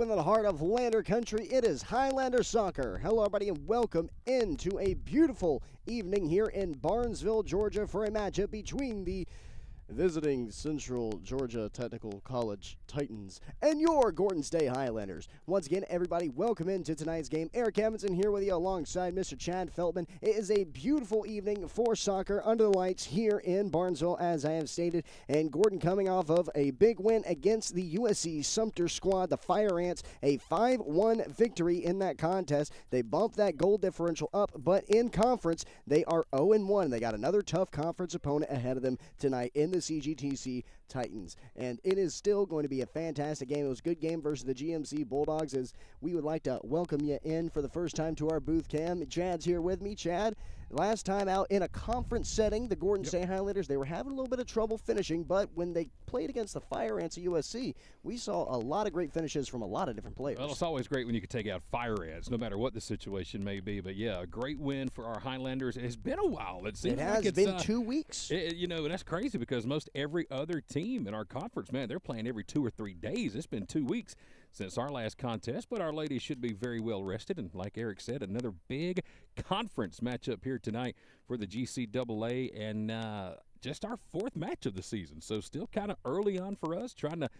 within the heart of Lander Country. It is Highlander Soccer. Hello, everybody, and welcome into a beautiful evening here in Barnesville, Georgia, for a matchup between the visiting Central Georgia Technical College Titans and your Gordon State Highlanders. Once again, everybody, welcome into tonight's game. Eric Amundsen here with you alongside Mr. Chad Feltman. It is a beautiful evening for soccer under the lights here in Barnesville, as I have stated, and Gordon coming off of a big win against the USC Sumter squad, the Fire Ants, a 5-1 victory in that contest. They bumped that goal differential up, but in conference, they are 0-1. They got another tough conference opponent ahead of them tonight in the CGTC Titans, and it is still going to be a fantastic game. It was a good game versus the GMC Bulldogs, as we would like to welcome you in for the first time to our booth cam. Chad's here with me. Chad, last time out in a conference setting, the Gordon State Highlanders, they were having a little bit of trouble finishing, but when they played against the Fire Ants at USC, we saw a lot of great finishes from a lot of different players. Well, it's always great when you can take out Fire Ants, no matter what the situation may be. But yeah, a great win for our Highlanders. It's been a while. It seems has like it's been 2 weeks. That's crazy because most every other team in our conference, man, they're playing every 2 or 3 days. It's been 2 weeks since our last contest, but our ladies should be very well rested. And like Eric said, another big conference matchup here tonight for the GCAA, and just our 4th match of the season. So still kind of early on for us, trying to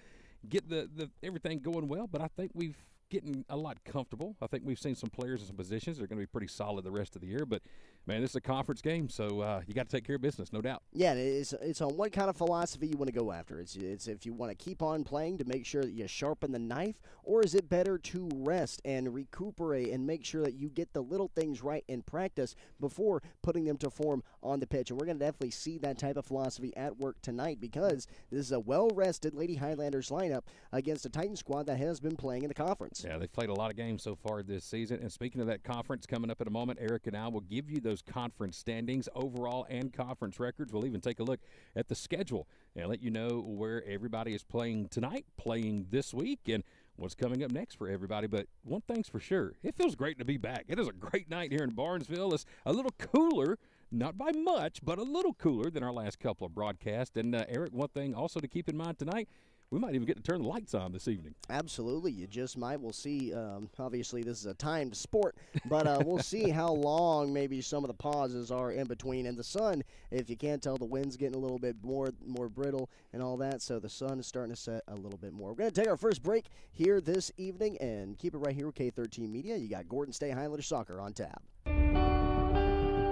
get the everything going well, but I think we've getting a lot comfortable. I think we've seen some players in some positions that are going to be pretty solid the rest of the year. But, man, this is a conference game, so you got to take care of business, no doubt. Yeah, it's on what kind of philosophy you want to go after. It's if you want to keep on playing to make sure that you sharpen the knife, or is it better to rest and recuperate and make sure that you get the little things right in practice before putting them to form on the pitch? And we're going to definitely see that type of philosophy at work tonight, because this is a well-rested Lady Highlanders lineup against a Titan squad that has been playing in the conference. Yeah, they've played a lot of games so far this season. And speaking of that conference, coming up in a moment, Eric and I will give you those conference standings, overall and conference records. We'll even take a look at the schedule and let you know where everybody is playing tonight, playing this week, and what's coming up next for everybody. But one thing's for sure, it feels great to be back. It is a great night here in Barnesville. It's a little cooler, not by much, but a little cooler than our last couple of broadcasts. And, Eric, one thing also to keep in mind tonight, we might even get to turn the lights on this evening. Absolutely. You just might. We'll see. Obviously, this is a timed sport, but we'll see how long maybe some of the pauses are in between. And the sun, if you can't tell, the wind's getting a little bit more brittle and all that, so the sun is starting to set a little bit more. We're going to take our first break here this evening and keep it right here with K13 Media. You got Gordon State Highlander Soccer on tap.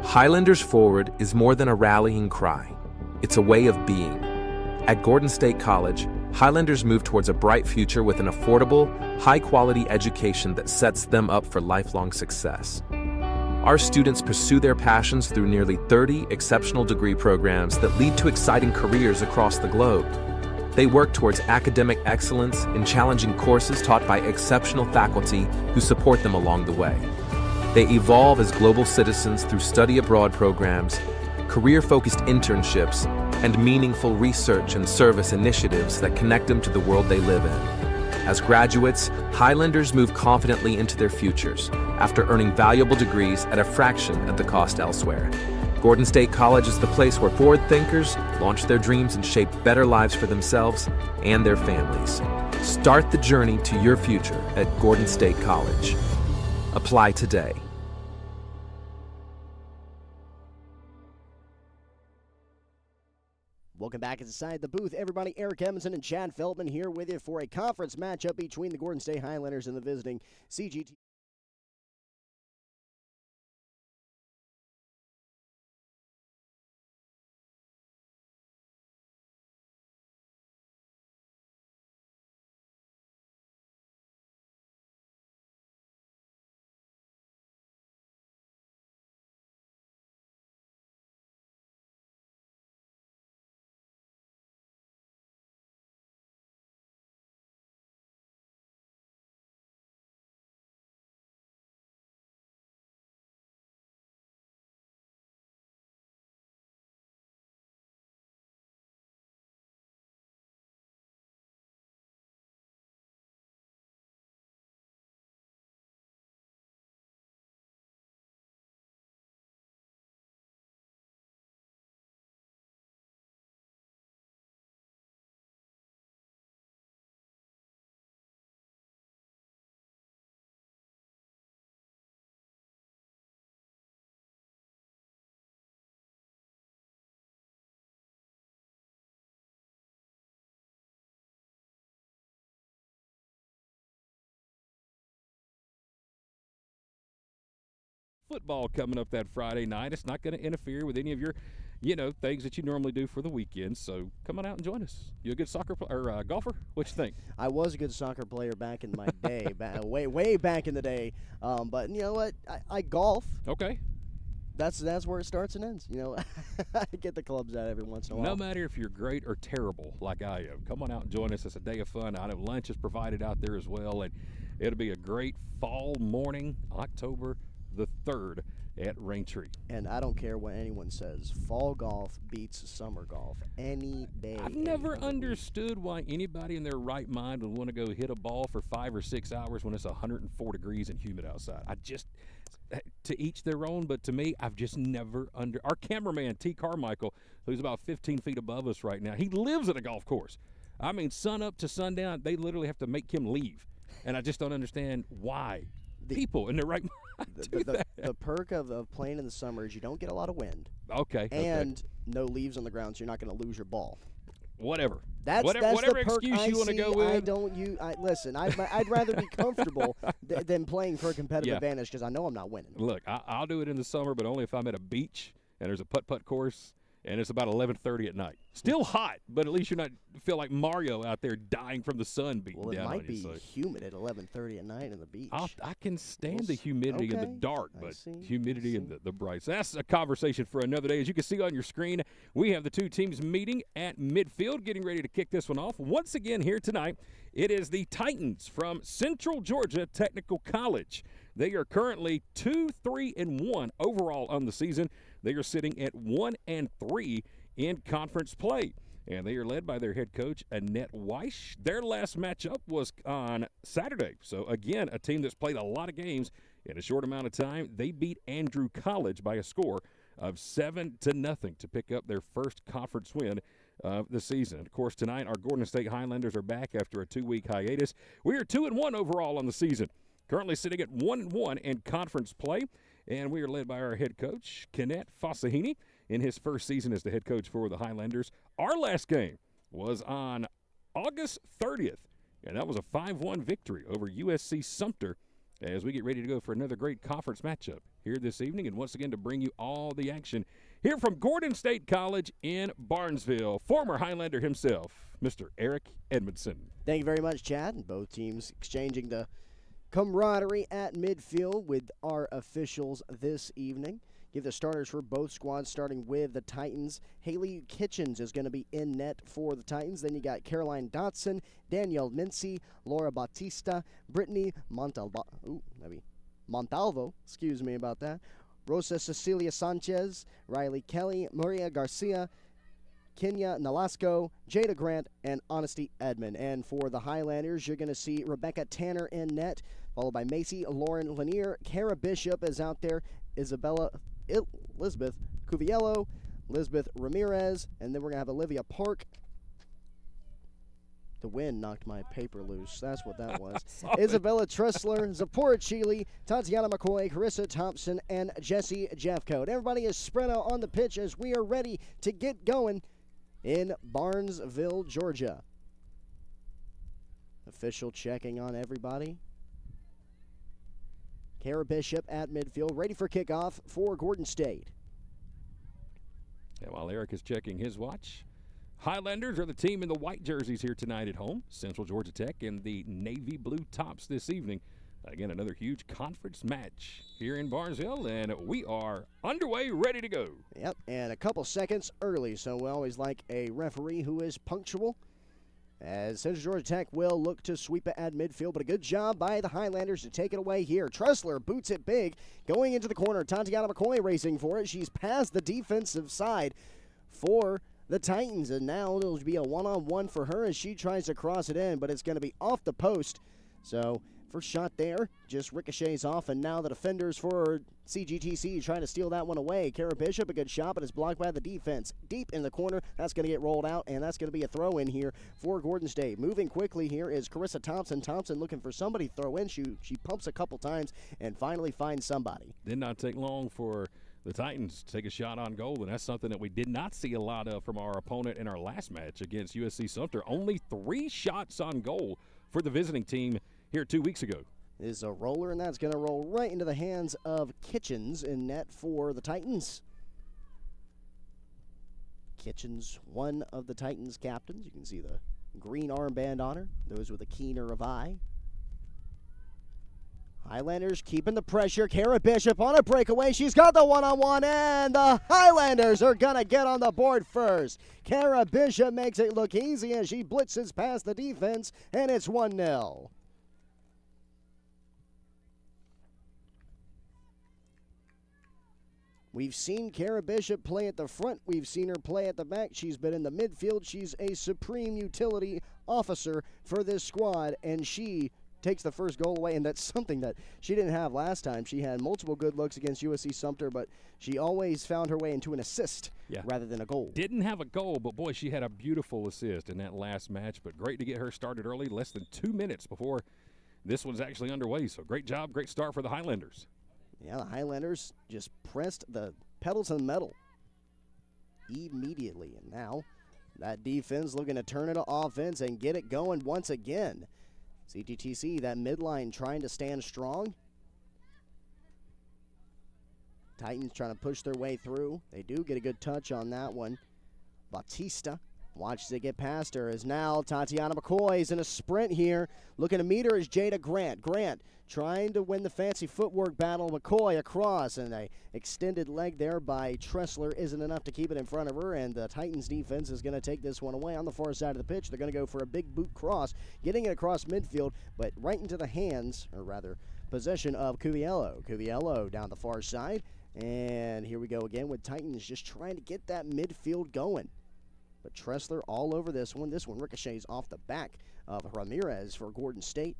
Highlanders Forward is more than a rallying cry. It's a way of being. At Gordon State College, Highlanders move towards a bright future with an affordable, high-quality education that sets them up for lifelong success. Our students pursue their passions through nearly 30 exceptional degree programs that lead to exciting careers across the globe. They work towards academic excellence in challenging courses taught by exceptional faculty who support them along the way. They evolve as global citizens through study abroad programs, career-focused internships, and meaningful research and service initiatives that connect them to the world they live in. As graduates, Highlanders move confidently into their futures after earning valuable degrees at a fraction of the cost elsewhere. Gordon State College is the place where forward thinkers launch their dreams and shape better lives for themselves and their families. Start the journey to your future at Gordon State College. Apply today. Welcome back inside the booth, everybody. Eric Amundsen and Chad Feltman here with you for a conference matchup between the Gordon State Highlanders and the visiting CGT. football coming up that Friday night. It's not going to interfere with any of your, things that you normally do for the weekend. So come on out and join us. You a good soccer or golfer? What you think? I was a good soccer player back in my day, way back in the day. But you know what? I golf. Okay. That's where it starts and ends. I get the clubs out every once in a while. No matter if you're great or terrible like I am, come on out and join us. It's a day of fun. I know lunch is provided out there as well, and it'll be a great fall morning, October the 3rd at Raintree. And I don't care what anyone says. Fall golf beats summer golf any day. I've never understood why anybody in their right mind would want to go hit a ball for 5 or 6 hours when it's 104 degrees and humid outside. To each their own, but to me, I've just never our cameraman, T. Carmichael, who's about 15 feet above us right now, he lives at a golf course. I mean, sun up to sundown, they literally have to make him leave. And I just don't understand why people in their right mind do that. The perk of playing in the summer is you don't get a lot of wind. Okay. And no leaves on the ground, so you're not going to lose your ball. Whatever. That's whatever the perk excuse you want to go with. Listen, I'd rather be comfortable than playing for a competitive advantage because I know I'm not winning. Look, I'll do it in the summer, but only if I'm at a beach and there's a putt-putt course and it's about 11:30 at night. Still hot, but at least you're not feel like Mario out there dying from the sun beating down on you. It might be humid at 11:30 at night in the beach. I can stand the humidity in the dark, but humidity in the bright. So that's a conversation for another day. As you can see on your screen, we have the two teams meeting at midfield, getting ready to kick this one off. Once again here tonight, it is the Titans from Central Georgia Technical College. They are currently 2-3-1 overall on the season. They are sitting at 1-3 in conference play. And they are led by their head coach, Annette Weiss. Their last matchup was on Saturday. So, again, a team that's played a lot of games in a short amount of time. They beat Andrew College by a score of 7-0 to pick up their first conference win of the season. Of course, tonight our Gordon State Highlanders are back after a 2-week hiatus. We are 2-1 overall on the season. Currently sitting at 1-1 in conference play, and we are led by our head coach, Kenneth Fasahini, in his first season as the head coach for the Highlanders. Our last game was on August 30th, and that was a 5-1 victory over USC Sumter as we get ready to go for another great conference matchup here this evening. And once again, to bring you all the action here from Gordon State College in Barnesville, former Highlander himself, Mr. Eric Edmondson. Thank you very much, Chad. And both teams exchanging the camaraderie at midfield with our officials this evening. Give the starters for both squads, starting with the Titans. Haley Kitchens is going to be in net for the Titans. Then you got Caroline Dotson, Danielle Mincy, Laura Bautista, Brittany Montalvo, excuse me about that, Rosa Cecilia Sanchez, Riley Kelly, Maria Garcia, Kenya Nolasco, Jada Grant, and Honesty Edmond. And for the Highlanders, you're going to see Rebecca Tanner in net, followed by Macy Lauren Lanier. Kara Bishop is out there, Elizabeth Cuviello, Elizabeth Ramirez, and then we're going to have Olivia Park. The wind knocked my paper loose. That's what that was. Isabella Tressler, Zipporah Cheeley, Tatiana McCoy, Carissa Thompson, and Jesse Jeffcoat. Everybody is spread out on the pitch as we are ready to get going in Barnesville, Georgia. Official checking on everybody. Kara Bishop at midfield, ready for kickoff for Gordon State. And while Eric is checking his watch, Highlanders are the team in the white jerseys here tonight at home. Central Georgia Tech in the navy blue tops this evening. Again, another huge conference match here in Barnesville, and we are underway, ready to go. Yep, and a couple seconds early, so we always like a referee who is punctual. As Central Georgia Tech will look to sweep it at midfield, but a good job by the Highlanders to take it away here. Tressler boots it big, going into the corner. Tatiana McCoy racing for it. She's past the defensive side for the Titans, and now it'll be a one-on-one for her as she tries to cross it in, but it's going to be off the post. So first shot there just ricochets off, and now the defenders for CGTC trying to steal that one away. Kara Bishop, a good shot, but it's blocked by the defense. Deep in the corner, that's going to get rolled out, and that's going to be a throw in here for Gordon State. Moving quickly here is Carissa Thompson. Thompson looking for somebody to throw in. She pumps a couple times and finally finds somebody. Did not take long for the Titans to take a shot on goal, and that's something that we did not see a lot of from our opponent in our last match against USC Sumter. Only 3 shots on goal for the visiting team here 2 weeks ago. is a roller, and that's going to roll right into the hands of Kitchens in net for the Titans. Kitchens, one of the Titans' captains. You can see the green armband on her, those with a keener of eye. Highlanders keeping the pressure. Kara Bishop on a breakaway. She's got the one-on-one, and the Highlanders are going to get on the board first. Kara Bishop makes it look easy as she blitzes past the defense, and it's 1-0. We've seen Kara Bishop play at the front. We've seen her play at the back. She's been in the midfield. She's a supreme utility officer for this squad, and she takes the first goal away, and that's something that she didn't have last time. She had multiple good looks against USC Sumter, but she always found her way into an assist rather than a goal. Didn't have a goal, but boy, she had a beautiful assist in that last match, but great to get her started early, less than 2 minutes before this one's actually underway. So great job, great start for the Highlanders. Yeah, the Highlanders just pressed the pedal to the metal immediately, and now that defense looking to turn it to offense and get it going once again. CTTC, that midline trying to stand strong. Titans trying to push their way through. They do get a good touch on that one. Bautista watches it get past her as now Tatiana McCoy is in a sprint here. Looking to meet her is Jada Grant. Grant trying to win the fancy footwork battle. McCoy across, and a extended leg there by Tressler isn't enough to keep it in front of her, and the Titans defense is going to take this one away on the far side of the pitch. They're going to go for a big boot cross, getting it across midfield, but right into the hands, or rather possession of Cuviello. Cuviello down the far side, and here we go again with Titans just trying to get that midfield going. But Tressler all over this one. This one ricochets off the back of Ramirez for Gordon State.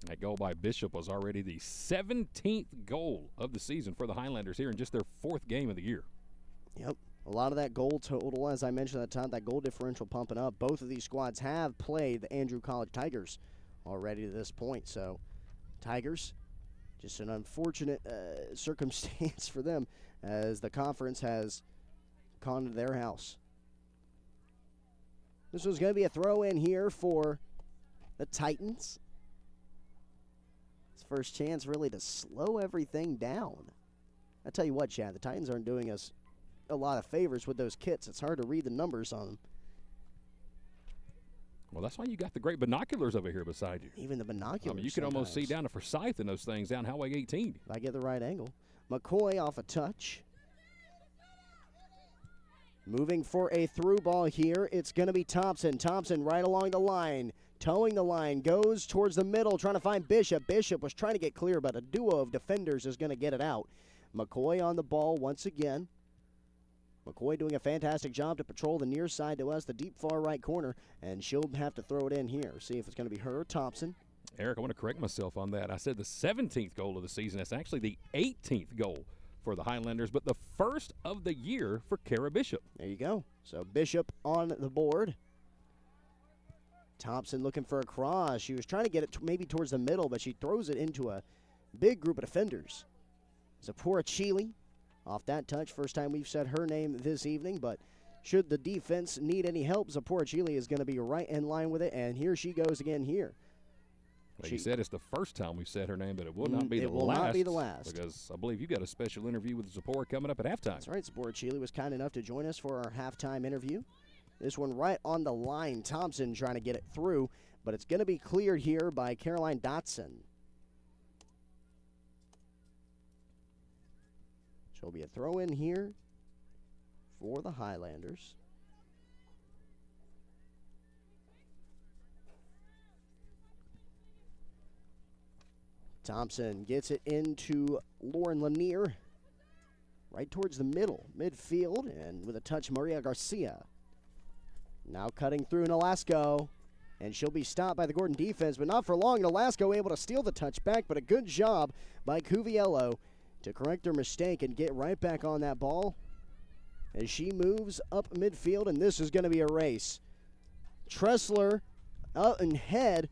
That goal by Bishop was already the 17th goal of the season for the Highlanders here in just their 4th game of the year. Yep. A lot of that goal total, as I mentioned at the time, that goal differential pumping up. Both of these squads have played the Andrew College Tigers already to this point. So, Tigers, just an unfortunate circumstance for them as the conference has gone to their house. This was going to be a throw-in here for the Titans. It's first chance really to slow everything down. I tell you what, Chad, the Titans aren't doing us a lot of favors with those kits. It's hard to read the numbers on them. Well, that's why you got the great binoculars over here beside you. Even the binoculars. I mean, you can almost see down to Forsyth in those things down Highway 18. If I get the right angle. McCoy off a touch. Moving for a through ball here. It's going to be Thompson. Thompson right along the line. Towing the line. Goes towards the middle. Trying to find Bishop. Bishop was trying to get clear, but a duo of defenders is going to get it out. McCoy on the ball once again. McCoy doing a fantastic job to patrol the near side to us, the deep far right corner, and she'll have to throw it in here. See if it's going to be her or Thompson. Eric, I want to correct myself on that. I said the 17th goal of the season. That's actually the 18th goal for the Highlanders, but the first of the year for Kara Bishop. There you go. So Bishop on the board. Thompson looking for a cross. She was trying to get it maybe towards the middle, but she throws it into a big group of defenders. Zipporah Chile off that touch. First time we've said her name this evening, but should the defense need any help, Zipporah Chile is going to be right in line with it, and here she goes again here. Well, you said it's the first time we've said her name, but it will not be the last. It will not be the last. Because I believe you got a special interview with Zipporah coming up at halftime. That's right. Zipporah Chile was kind enough to join us for our halftime interview. This one right on the line. Thompson trying to get it through, but it's going to be cleared here by Caroline Dotson. So it'll be a throw in here for the Highlanders. Thompson gets it into Lauren Lanier, right towards the middle, midfield, and with a touch, Maria Garcia. Now cutting through Nolasco, and she'll be stopped by the Gordon defense, but not for long. Nolasco able to steal the touch back, but a good job by Cuviello to correct her mistake and get right back on that ball as she moves up midfield, and this is going to be a race. Tressler out and head,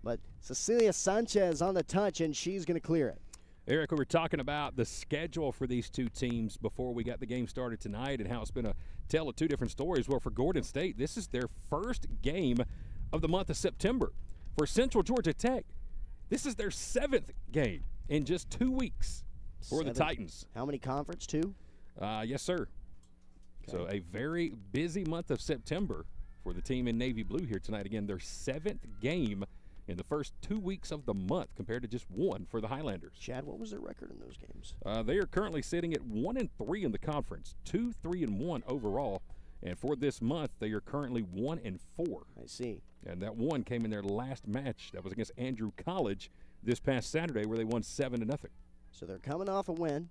but Cecilia Sanchez on the touch, and she's going to clear it. Eric, we were talking about the schedule for these two teams before we got the game started tonight and how it's been a tale of two different stories. Well, for Gordon State, this is their first game of the month of September. For Central Georgia Tech, This is their 7th game in just 2 weeks for the Titans. How many conference? 2? Yes, sir. Okay. So a very busy month of September for the team in navy blue here tonight. Again, their 7th game in the first 2 weeks of the month compared to just 1 for the Highlanders. Chad, what was their record in those games? They are currently sitting at 1-3 in the conference, 2-3-1 overall. And for this month, they are currently 1-4. I see. And that 1 came in their last match. That was against Andrew College this past Saturday, where they won 7-0. So they're coming off a win.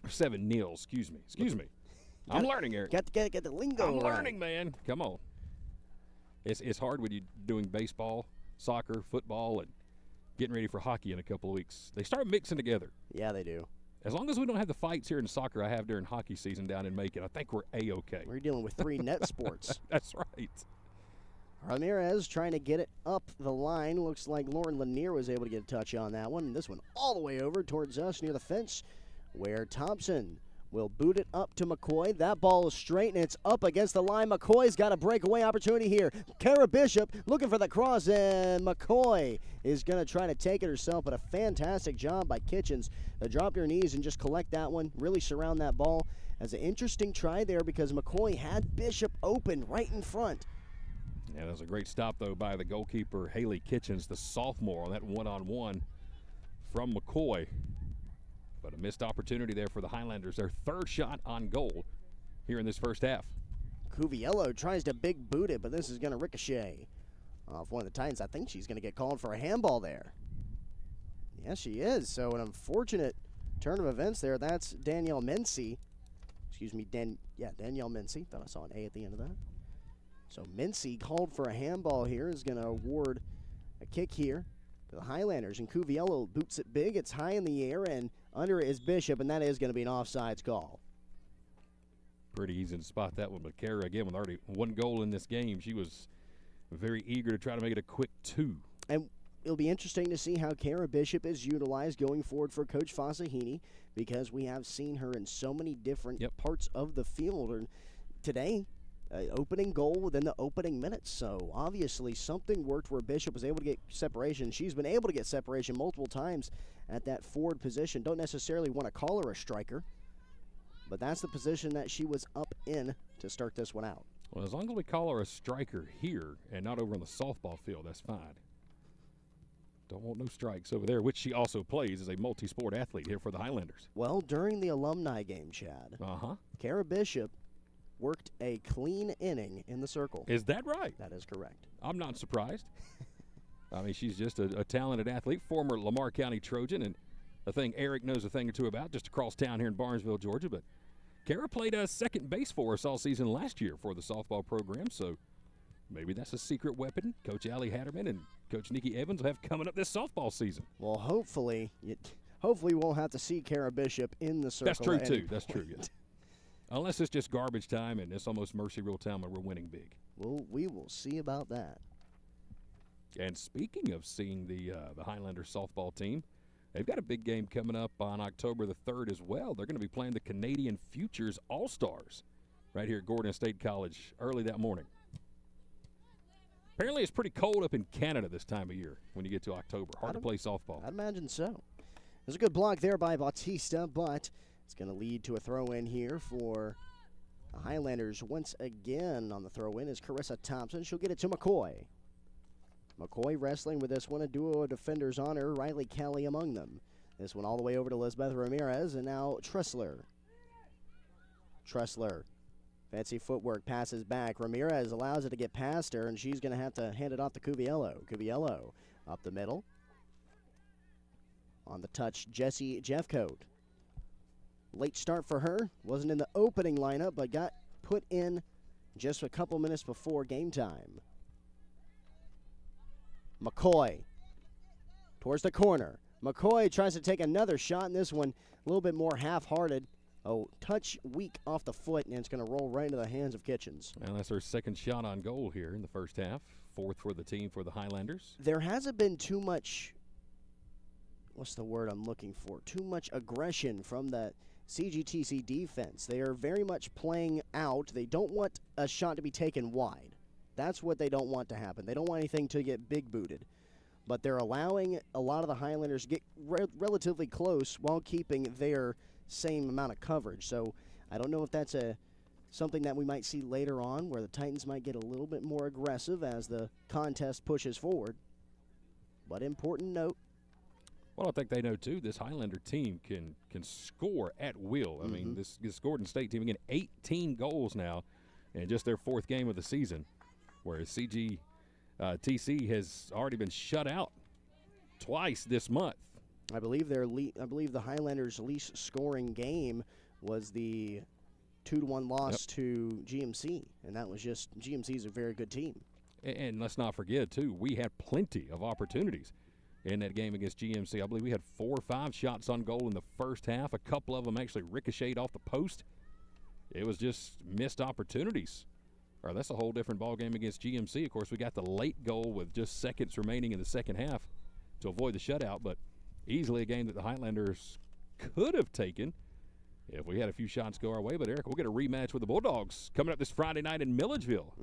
7-0, excuse me. I'm learning, Eric. Get the lingo I'm right. learning, man. Come on. It's hard when you're doing baseball, soccer, football, and getting ready for hockey in a couple of weeks. They start mixing together. Yeah, they do. As long as we don't have the fights here in soccer I have during hockey season down in Macon, I think we're A-okay. We're dealing with 3 net sports. That's right. Ramirez trying to get it up the line. Looks like Lauren Lanier was able to get a touch on that one. This one all the way over towards us near the fence, where Thompson will boot it up to McCoy. That ball is straight, and it's up against the line. McCoy's got a breakaway opportunity here. Kara Bishop looking for the cross, and McCoy is going to try to take it herself, but a fantastic job by Kitchens to drop to her knees and just collect that one, really surround that ball. As an interesting try there because McCoy had Bishop open right in front. Yeah, that was a great stop, though, by the goalkeeper, Haley Kitchens, the sophomore, on that one-on-one from McCoy. But a missed opportunity there for the Highlanders. Their 3rd shot on goal here in this first half. Cuviello tries to big boot it, but this is going to ricochet off one of the Titans. I think she's going to get called for a handball there. Yes, she is. So an unfortunate turn of events there. That's Danielle Mincy. Excuse me, Danielle Mincy. Thought I saw an A at the end of that. So Mincy called for a handball here. Is going to award a kick here to the Highlanders. And Cuviello boots it big. It's high in the air, and under it is Bishop, and that is going to be an offsides call. Pretty easy to spot that one. But Kara, again, with already 1 goal in this game, she was very eager to try to make it a quick 2. And it'll be interesting to see how Kara Bishop is utilized going forward for Coach Fasahini, because we have seen her in so many different parts of the field. And today, opening goal within the opening minutes. So obviously something worked where Bishop was able to get separation. She's been able to get separation multiple times at that forward position. Don't necessarily want to call her a striker, but that's the position that she was up in to start this one out. Well, as long as we call her a striker here and not over on the softball field, that's fine. Don't want no strikes over there, which she also plays as a multi-sport athlete here for the Highlanders. Well, during the alumni game, Chad, Kara Bishop worked a clean inning in the circle. Is that right? That is correct. I'm not surprised. I mean, she's just a talented athlete, former Lamar County Trojan, and a thing Eric knows a thing or two about just across town here in Barnesville, Georgia. But Kara played second base for us all season last year for the softball program, so maybe that's a secret weapon Coach Allie Hatterman and Coach Nikki Evans will have coming up this softball season. Well, hopefully we won't have to see Kara Bishop in the circle. That's true, too. That's true, yes. Unless it's just garbage time and it's almost mercy rule time and we're winning big. Well, we will see about that. And speaking of seeing the Highlanders softball team, they've got a big game coming up on October the 3rd as well. They're going to be playing the Canadian Futures All-Stars right here at Gordon State College early that morning. Apparently it's pretty cold up in Canada this time of year when you get to October. Hard to play softball. I'd imagine so. There's a good block there by Bautista, but it's going to lead to a throw-in here for the Highlanders. Once again on the throw-in is Carissa Thompson. She'll get it to McCoy. McCoy wrestling with this one, a duo of defenders on her, Riley Kelly among them. This one all the way over to Lisbeth Ramirez, and now Tressler. Fancy footwork, passes back. Ramirez allows it to get past her, and she's going to have to hand it off to Cuviello. Cuviello up the middle. On the touch, Jessie Jeffcoat. Late start for her. Wasn't in the opening lineup, but got put in just a couple minutes before game time. McCoy towards the corner. McCoy tries to take another shot in this one, a little bit more half-hearted. Oh, touch weak off the foot, and it's going to roll right into the hands of Kitchens. And that's her second shot on goal here in the first half. 4th for the team for the Highlanders. There hasn't been too much, what's the word I'm looking for? Too much aggression from the CGTC defense. They are very much playing out. They don't want a shot to be taken wide. That's what they don't want to happen. They don't want anything to get big booted. but they're allowing a lot of the Highlanders to get relatively close while keeping their same amount of coverage. So I don't know if that's something that we might see later on, where the Titans might get a little bit more aggressive as the contest pushes forward. But important note. Well, I think they know, too, this Highlander team can score at will. I mean, this Gordon State team, again, 18 goals now in just their 4th game of the season, whereas TC has already been shut out twice this month. I believe the Highlanders' least scoring game was the 2-1 loss to GMC, and that was just GMC's a very good team. And let's not forget, too, we had plenty of opportunities in that game against GMC. I believe we had 4 or 5 shots on goal in the first half. A couple of them actually ricocheted off the post. It was just missed opportunities. Or that's a whole different ball game against GMC. Of course, we got the late goal with just seconds remaining in the second half to avoid the shutout, but easily a game that the Highlanders could have taken if we had a few shots go our way. But, Eric, we'll get a rematch with the Bulldogs coming up this Friday night in Milledgeville.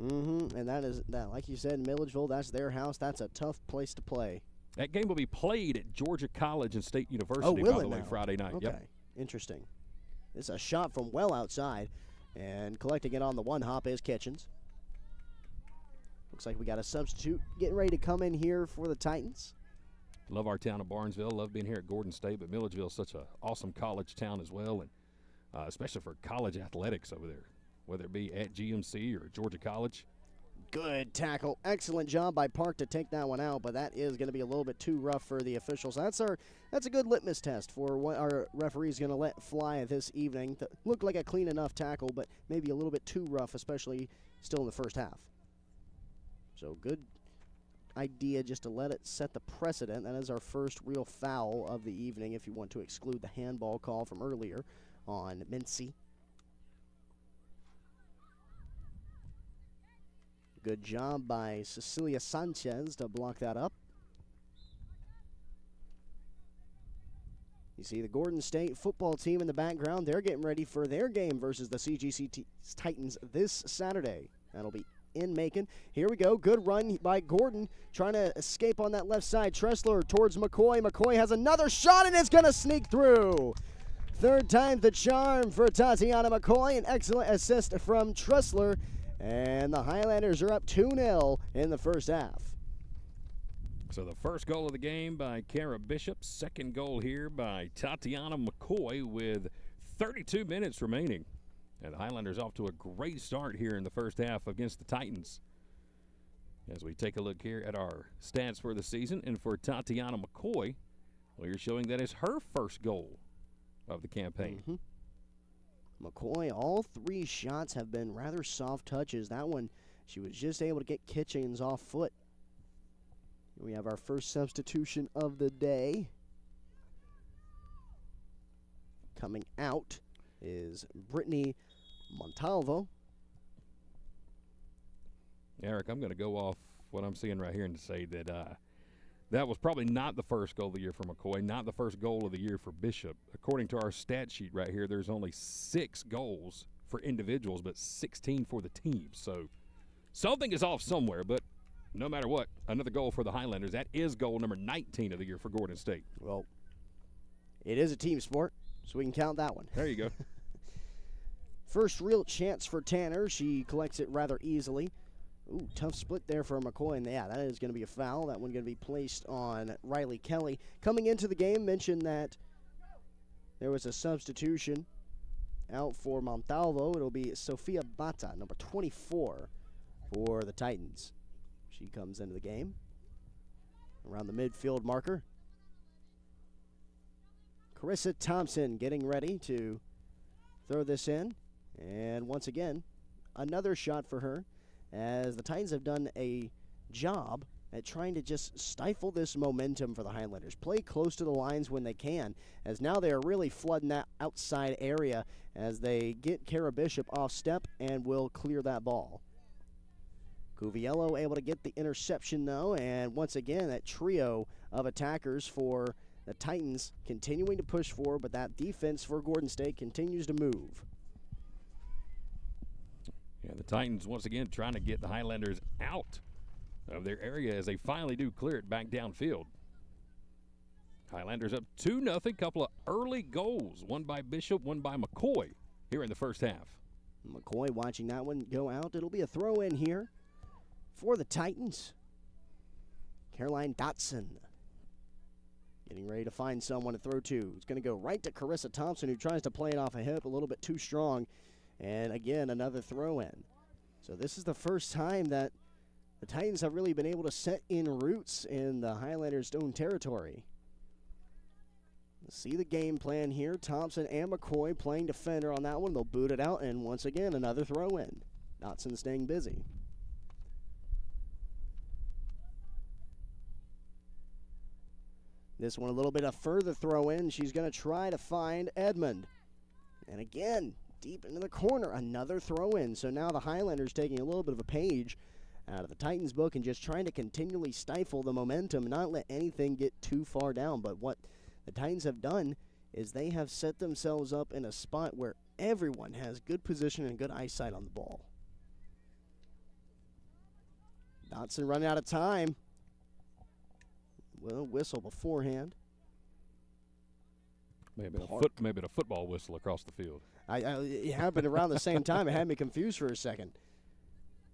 And that, like you said, Milledgeville, that's their house. That's a tough place to play. That game will be played at Georgia College and State University, by the way, Friday night. Okay, interesting. It's a shot from well outside, and collecting it on the one hop is Kitchens. Looks like we got a substitute getting ready to come in here for the Titans. Love our town of Barnesville. Love being here at Gordon State, but Milledgeville is such an awesome college town as well, and especially for college athletics over there, whether it be at GMC or Georgia College. Good tackle. Excellent job by Park to take that one out, but that is going to be a little bit too rough for the officials. That's a good litmus test for what our referee's going to let fly this evening. Looked like a clean enough tackle, but maybe a little bit too rough, especially still in the first half. So good idea just to let it set the precedent. That is our first real foul of the evening, if you want to exclude the handball call from earlier on Mincy. Good job by Cecilia Sanchez to block that up. You see the Gordon State football team in the background. They're getting ready for their game versus the CGC Titans this Saturday. That'll be in Macon. Here we go. Good run by Gordon, trying to escape on that left side. Tressler towards McCoy. McCoy has another shot, and it's going to sneak through. Third time the charm for Tatiana McCoy. An excellent assist from Tressler. And the Highlanders are up 2-0 in the first half. So the first goal of the game by Kara Bishop. Second goal here by Tatiana McCoy with 32 minutes remaining. And the Highlanders off to a great start here in the first half against the Titans. As we take a look here at our stats for the season, and for Tatiana McCoy, well, you're showing that is her first goal of the campaign. McCoy, all 3 shots have been rather soft touches. That one, she was just able to get Kitchens off foot. We have our first substitution of the day. Coming out is Brittany Montalvo. Eric, I'm going to go off what I'm seeing right here and say that that was probably not the first goal of the year for McCoy, not the first goal of the year for Bishop. According to our stat sheet right here, there's only 6 goals for individuals, but 16 for the team. So something is off somewhere, but no matter what, another goal for the Highlanders. That is goal number 19 of the year for Gordon State. Well, it is a team sport, so we can count that one. There you go. First real chance for Tanner. She collects it rather easily. Ooh, tough split there for McCoy, and yeah, that is going to be a foul. That one going to be placed on Riley Kelly. Coming into the game, mentioned that there was a substitution out for Montalvo. It'll be Sofia Bata, number 24 for the Titans. She comes into the game around the midfield marker. Carissa Thompson getting ready to throw this in. And once again, another shot for her, as the Titans have done a job at trying to just stifle this momentum for the Highlanders. Play close to the lines when they can, as now they are really flooding that outside area as they get Kara Bishop off step and will clear that ball. Cuviello able to get the interception, though, and once again, that trio of attackers for the Titans continuing to push forward, but that defense for Gordon State continues to move. Yeah, the Titans once again trying to get the Highlanders out of their area as they finally do clear it back downfield. Highlanders up 2-0. Couple of early goals, one by Bishop, one by McCoy here in the first half. McCoy watching that one go out. It'll be a throw in here for the Titans. Caroline Dotson getting ready to find someone to throw to. It's going to go right to Carissa Thompson, who tries to play it off a hip a little bit too strong. And again, another throw in. So this is the first time that the Titans have really been able to set in roots in the Highlanders' own territory. See the game plan here. Thompson and McCoy playing defender on that one. They'll boot it out, and once again, another throw in. Dotson staying busy. This one a little bit of further throw in. She's going to try to find Edmond. And again, deep into the corner, another throw in. So now the Highlanders taking a little bit of a page out of the Titans book and just trying to continually stifle the momentum, not let anything get too far down. But what the Titans have done is they have set themselves up in a spot where everyone has good position and good eyesight on the ball. Dotson running out of time. Well, whistle beforehand. Maybe a football whistle across the field. It happened around the same time. It had me confused for a second.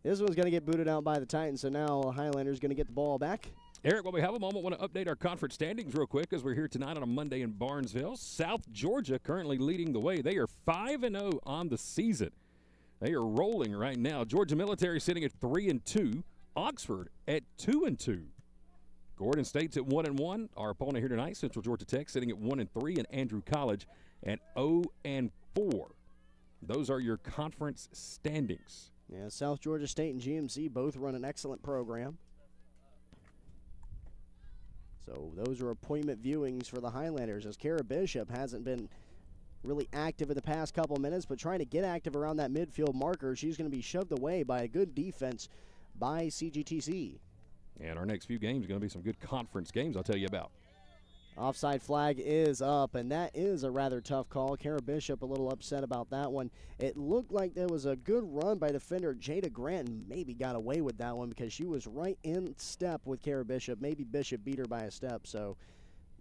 This one's going to get booted out by the Titans, so now the Highlanders going to get the ball back. Eric, while we have a moment, want to update our conference standings real quick as we're here tonight on a Monday in Barnesville. South Georgia currently leading the way. They are 5-0 on the season. They are rolling right now. Georgia Military sitting at 3-2. Oxford at 2-2. Gordon State's at 1-1. Our opponent here tonight, Central Georgia Tech, sitting at 1-3, and Andrew College at 0-4. Those are your conference standings. Yeah, South Georgia State and GMC both run an excellent program. So those are appointment viewings for the Highlanders, as Kara Bishop hasn't been really active in the past couple minutes, but trying to get active around that midfield marker. She's going to be shoved away by a good defense by CGTC. And our next few games are going to be some good conference games I'll tell you about. Offside flag is up, and that is a rather tough call. Kara Bishop a little upset about that one. It looked like there was a good run by defender Jada Grant, and maybe got away with that one because she was right in step with Kara Bishop. Maybe Bishop beat her by a step, so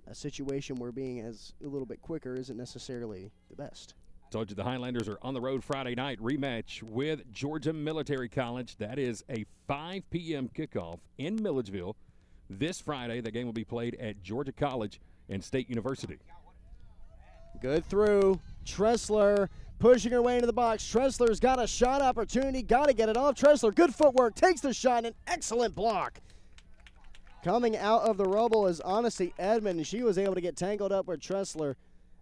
a situation where being as a little bit quicker isn't necessarily the best. Told you the Highlanders are on the road Friday night. Rematch with Georgia Military College. That is a 5 p.m. kickoff in Milledgeville. This Friday, the game will be played at Georgia College and State University. Good through. Tressler pushing her way into the box. Tressler's got a shot opportunity. Got to get it off. Tressler, good footwork. Takes the shot. An excellent block. Coming out of the rubble is Honesty Edmond, and she was able to get tangled up with Tressler.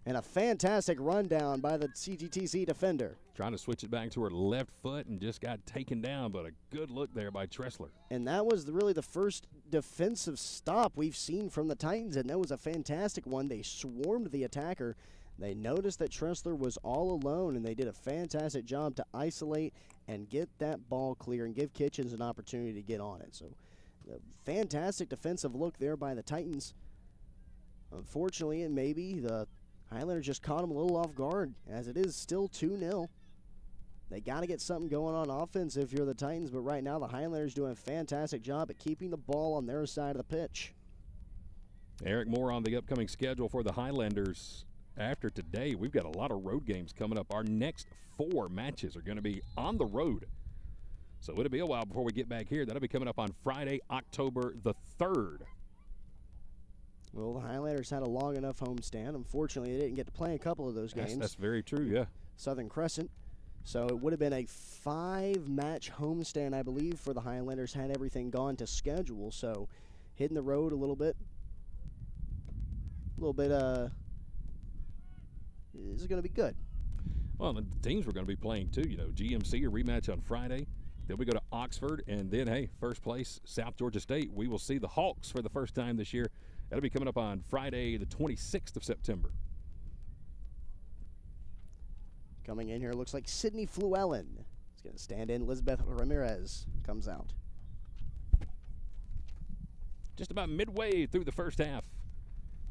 And a fantastic rundown by the CGTC defender. Trying to switch it back to her left foot and just got taken down, but a good look there by Tressler. And that was really the first defensive stop we've seen from the Titans, and that was a fantastic one. They swarmed the attacker. They noticed that Tressler was all alone, and they did a fantastic job to isolate and get that ball clear and give Kitchens an opportunity to get on it. So, a fantastic defensive look there by the Titans. Unfortunately, and maybe the Highlanders just caught them a little off guard, as it is still 2-0. They got to get something going on offense if you're the Titans, but right now the Highlanders doing a fantastic job at keeping the ball on their side of the pitch. Eric, more on the upcoming schedule for the Highlanders. After today, we've got a lot of road games coming up. Our next 4 matches are going to be on the road. So it'll be a while before we get back here. That'll be coming up on Friday, October the 3rd. Well, the Highlanders had a long enough homestand. Unfortunately, they didn't get to play a couple of those games. That's very true, yeah. Southern Crescent. So it would have been a 5-match homestand, I believe, for the Highlanders had everything gone to schedule. So hitting the road a little bit. This is going to be good. Well, the teams we're going to be playing, too. You know, GMC, a rematch on Friday. Then we go to Oxford, and then, hey, first place, South Georgia State. We will see the Hawks for the first time this year. That'll be coming up on Friday, the 26th of September. Coming in here, looks like Sydney Fluellen is going to stand in. Elizabeth Ramirez comes out. Just about midway through the first half.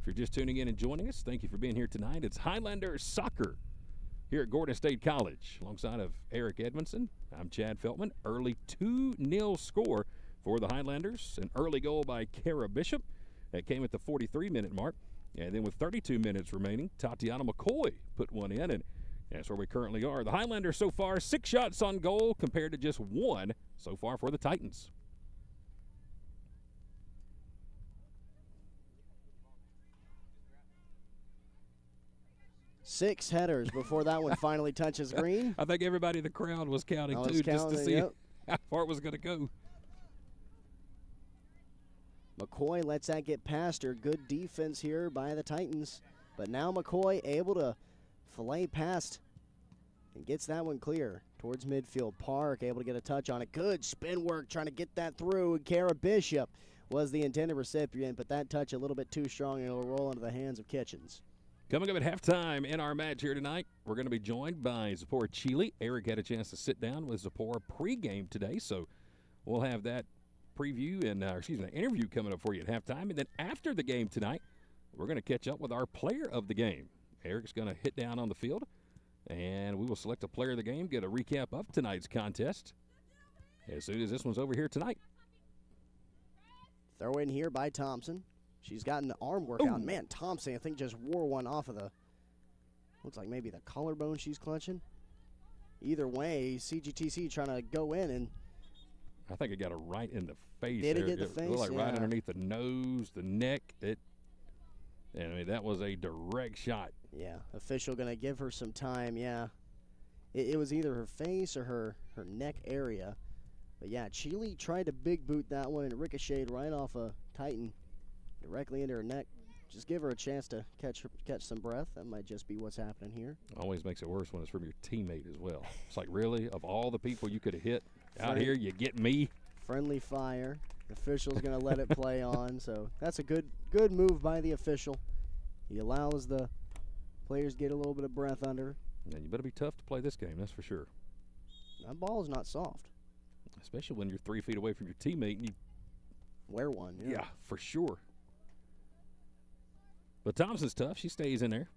If you're just tuning in and joining us, thank you for being here tonight. It's Highlanders Soccer here at Gordon State College. Alongside of Eric Edmondson, I'm Chad Feltman. Early 2-0 score For the Highlanders, an early goal by Kara Bishop. That came at the 43-minute mark. And then with 32 minutes remaining, Tatiana McCoy put one in, and that's where we currently are. The Highlanders so far, 6 shots on goal compared to just 1 so far for the Titans. Six headers before that one finally touches green. I think everybody in the crowd was counting, too, just to see how far it was going to go. McCoy lets that get past her. Good defense here by the Titans. But now McCoy able to fillet past and gets that one clear towards midfield. Park able to get a touch on it. Good spin work trying to get that through. Kara Bishop was the intended recipient, but that touch a little bit too strong, and it'll roll into the hands of Kitchens. Coming up at halftime in our match here tonight, we're going to be joined by Zipporah Chile. Eric had a chance to sit down with Zipporah pregame today, so we'll have that preview and interview coming up for you at halftime. And then after the game tonight, we're going to catch up with our player of the game. Eric's going to hit down on the field, and we will select a player of the game, get a recap of tonight's contest as soon as this one's over here tonight. Throw in here by Thompson. She's gotten the arm workout. Ooh. Man, Thompson, I think, just wore one off of the, looks like maybe the collarbone she's clutching. Either way, CGTC trying to go in, and I think it got her right in the face. Did it there. get the face? Looked like right Yeah. underneath the nose, the neck. And I mean, that was a direct shot. yeah, official going to give her some time, yeah. It was either her face or her neck area. But, yeah, Chile tried to big boot that one and ricocheted right off a Titan directly into her neck. Just give her a chance to catch some breath. That might just be what's happening here. Always makes it worse when it's from your teammate as well. It's like, really? Of all the people you could have hit out here, you get me? Friendly fire. The official's going to let it play on. So that's a good move by the official. He allows the players to get a little bit of breath under. And you better be tough to play this game, that's for sure. That ball is not soft. Especially when you're 3 feet away from your teammate and you Wear one. Yeah, for sure. But Thompson's tough. She stays in there.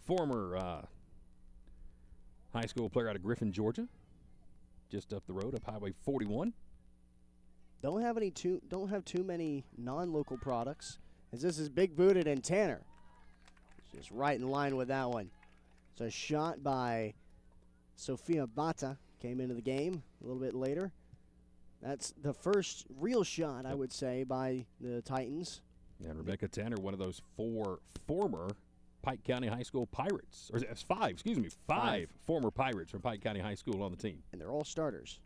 Former high school player out of Griffin, Georgia. Just up the road, up Highway 41. Don't have too many non-local products, as this is big booted, and Tanner just right in line with that one. It's a shot by Sofia Bata, came into the game a little bit later. That's the first real shot, I would say, by the Titans. And Rebecca Tanner, one of those 4 former Pike County High School Pirates. Or it's 5, excuse me, 5 former Pirates from Pike County High School on the team. And they're all starters.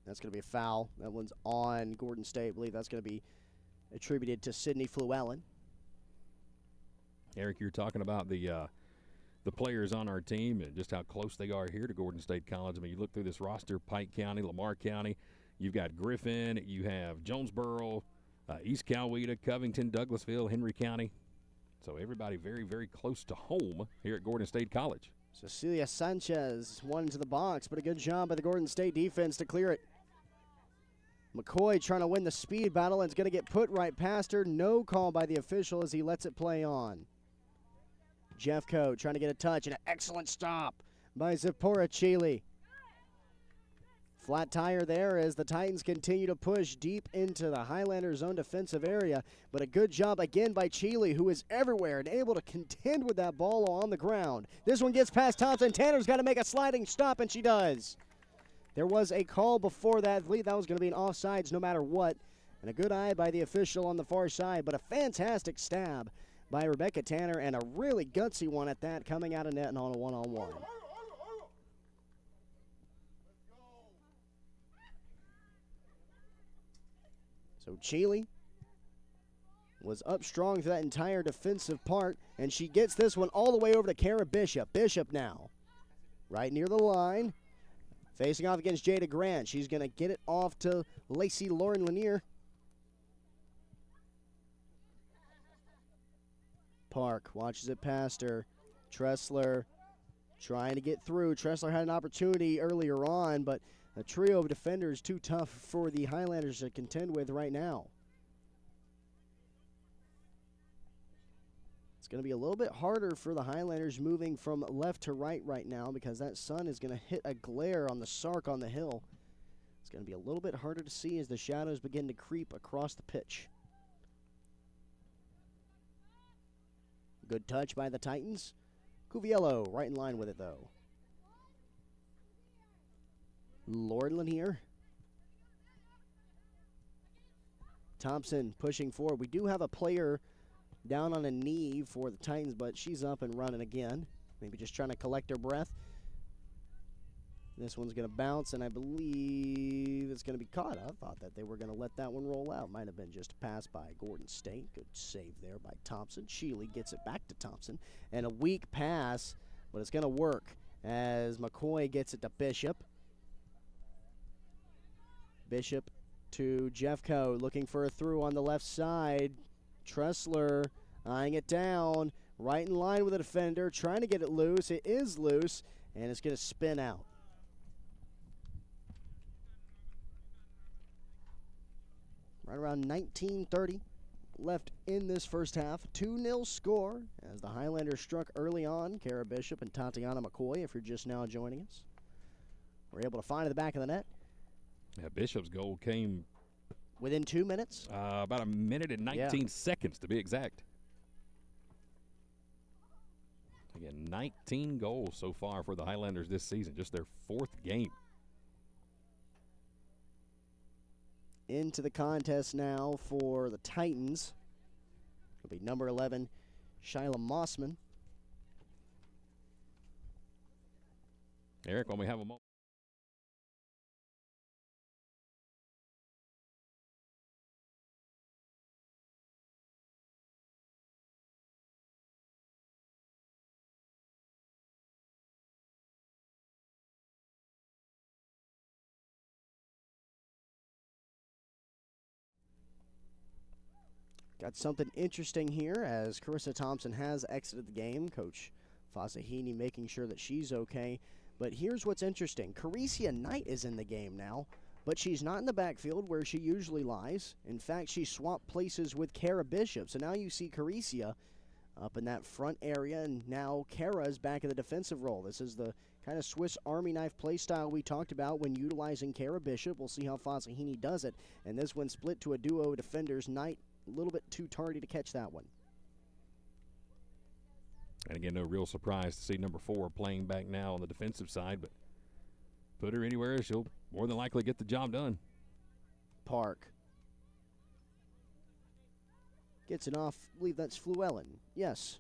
That's going to be a foul. That one's on Gordon State. I believe that's going to be attributed to Sydney Fluellen. Eric, you're talking about the players on our team and just how close they are here to Gordon State College. I mean, you look through this roster, Pike County, Lamar County. You've got Griffin. You have Jonesboro, East Coweta, Covington, Douglasville, Henry County. So everybody very, very close to home here at Gordon State College. Cecilia Sanchez one into the box, but a good job by the Gordon State defense to clear it. McCoy trying to win the speed battle, and it's going to get put right past her. No call by the official as he lets it play on. Jeffco trying to get a touch, and an excellent stop by Zipporah Chile. Flat tire there as the Titans continue to push deep into the Highlanders' zone defensive area. But a good job again by Chile, who is everywhere and able to contend with that ball on the ground. This one gets past Thompson. Tanner's got to make a sliding stop, and she does. There was a call before that. I believe that was going to be an offsides no matter what. And a good eye by the official on the far side, but a fantastic stab by Rebecca Tanner, and a really gutsy one at that, coming out of net and on a one-on-one. So Chile was up strong through that entire defensive part, and she gets this one all the way over to Kara Bishop. Bishop now, right near the line, facing off against Jada Grant. She's going to get it off to Lacey Lauren Lanier. Park watches it past her. Tressler trying to get through. Tressler had an opportunity earlier on, but a trio of defenders too tough for the Highlanders to contend with right now. It's going to be a little bit harder for the Highlanders moving from left to right now, because that sun is going to hit a glare on the Sark on the hill. It's going to be a little bit harder to see as the shadows begin to creep across the pitch. Good touch by the Titans. Cuviello right in line with it, though. Lauren Lanier. Thompson pushing forward. We do have a player down on a knee for the Titans, but she's up and running again. Maybe just trying to collect her breath. This one's going to bounce, and I believe it's going to be caught. I thought that they were going to let that one roll out. Might have been just a pass by Gordon State. Good save there by Thompson. Sheely gets it back to Thompson. And a weak pass, but it's going to work as McCoy gets it to Bishop. Bishop to Jeffco, looking for a through on the left side. Tressler eyeing it down, right in line with the defender, trying to get it loose. It is loose, and it's going to spin out. Right around 19:30 left in this first half. 2-0 score as the Highlanders struck early on. Kara Bishop and Tatiana McCoy, if you're just now joining us, were able to find at the back of the net. Yeah, Bishop's goal came within 2 minutes. About a minute and 19 seconds to be exact. Again, 19 goals so far for the Highlanders this season, just their 4th game. Into the contest now for the Titans. It'll be number 11, Shyla Mossman. Eric, when we have a moment. Got something interesting here as Carissa Thompson has exited the game. Coach Fasahini making sure that she's okay. But here's what's interesting. Caricia Knight is in the game now, but she's not in the backfield where she usually lies. In fact, she swapped places with Kara Bishop. So now you see Caricia up in that front area, and now Kara is back in the defensive role. This is the kind of Swiss Army knife play style we talked about when utilizing Kara Bishop. We'll see how Fasahini does it. And this one split to a duo of defenders. Knight a little bit too tardy to catch that one. And again, no real surprise to see number 4 playing back now on the defensive side, but put her anywhere, she'll more than likely get the job done. Park gets it off. I believe that's Fluellen. Yes.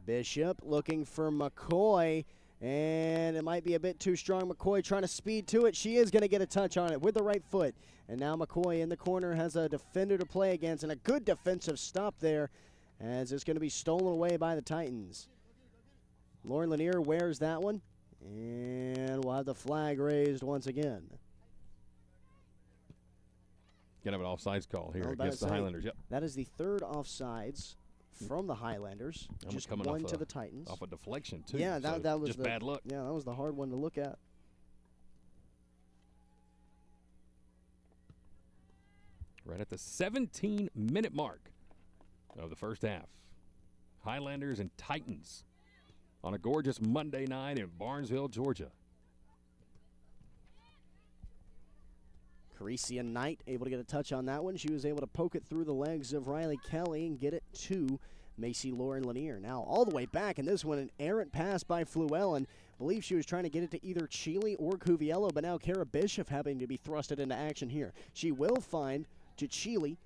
Bishop looking for McCoy, and it might be a bit too strong. McCoy trying to speed to it. She is going to get a touch on it with the right foot. And now McCoy in the corner has a defender to play against, and a good defensive stop there as it's going to be stolen away by the Titans. Lauren Lanier wears that one, and we'll have the flag raised once again. Gonna have an offsides call here against the Highlanders. Yep. That is the 3rd offsides from the Highlanders. Just coming one off to the Titans. Off a deflection, too. Yeah, that was just bad luck. Yeah, that was the hard one to look at. Right at the 17-minute mark of the first half. Highlanders and Titans on a gorgeous Monday night in Barnesville, Georgia. Caricia Knight able to get a touch on that one. She was able to poke it through the legs of Riley Kelly and get it to Macy Lauren Lanier. Now all the way back, and this one an errant pass by Fluellen. Believe she was trying to get it to either Sheely or Cuviello, but now Kara Bishop having to be thrusted into action here. She will find to Sheely,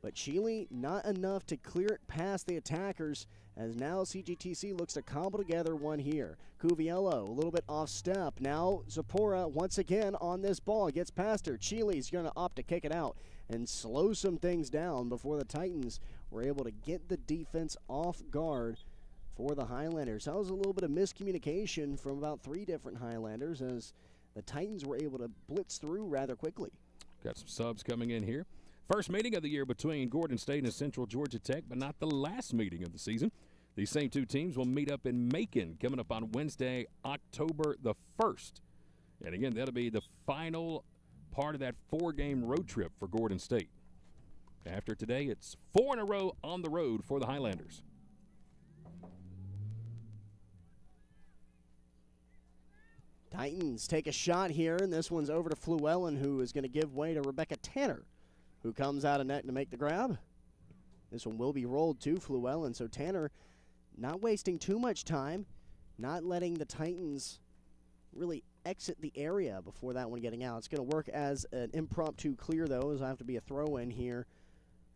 but Sheely not enough to clear it past the attackers, as now CGTC looks to cobble together one here. Cuviello a little bit off step. Now Zapora once again on this ball. Gets past her. Sheely's going to opt to kick it out and slow some things down before the Titans were able to get the defense off guard for the Highlanders. That was a little bit of miscommunication from about 3 different Highlanders as the Titans were able to blitz through rather quickly. Got some subs coming in here. First meeting of the year between Gordon State and Central Georgia Tech, but not the last meeting of the season. These same 2 teams will meet up in Macon coming up on Wednesday, October the 1st. And again, that'll be the final part of that 4-game road trip for Gordon State. After today, it's 4 in a row on the road for the Highlanders. Titans take a shot here, and this one's over to Fluellen, who is going to give way to Rebecca Tanner, who comes out of net to make the grab. This one will be rolled to Fluellen, so Tanner not wasting too much time, not letting the Titans really exit the area before that one getting out. It's going to work as an impromptu clear, though, as I have to be a throw-in here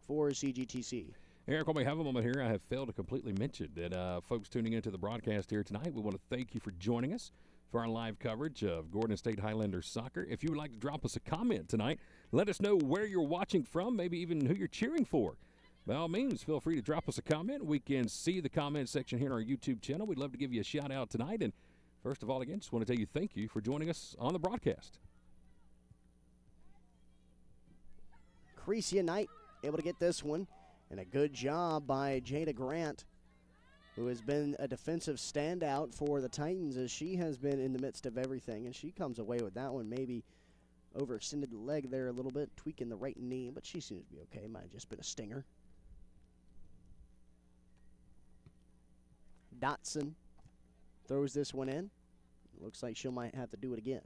for CGTC. Eric, while we have a moment here, I have failed to completely mention that folks tuning into the broadcast here tonight, we want to thank you for joining us for our live coverage of Gordon State Highlanders soccer. If you would like to drop us a comment tonight, let us know where you're watching from, maybe even who you're cheering for. By all means, feel free to drop us a comment. We can see the comment section here on our YouTube channel. We'd love to give you a shout-out tonight. And first of all, again, just want to tell you thank you for joining us on the broadcast. Crecia Knight able to get this one, and a good job by Jada Grant, who has been a defensive standout for the Titans as she has been in the midst of everything, and she comes away with that one. Maybe overextended the leg there a little bit, tweaking the right knee, but she seems to be okay. Might have just been a stinger. Dotson throws this one in. Looks like she might have to do it again.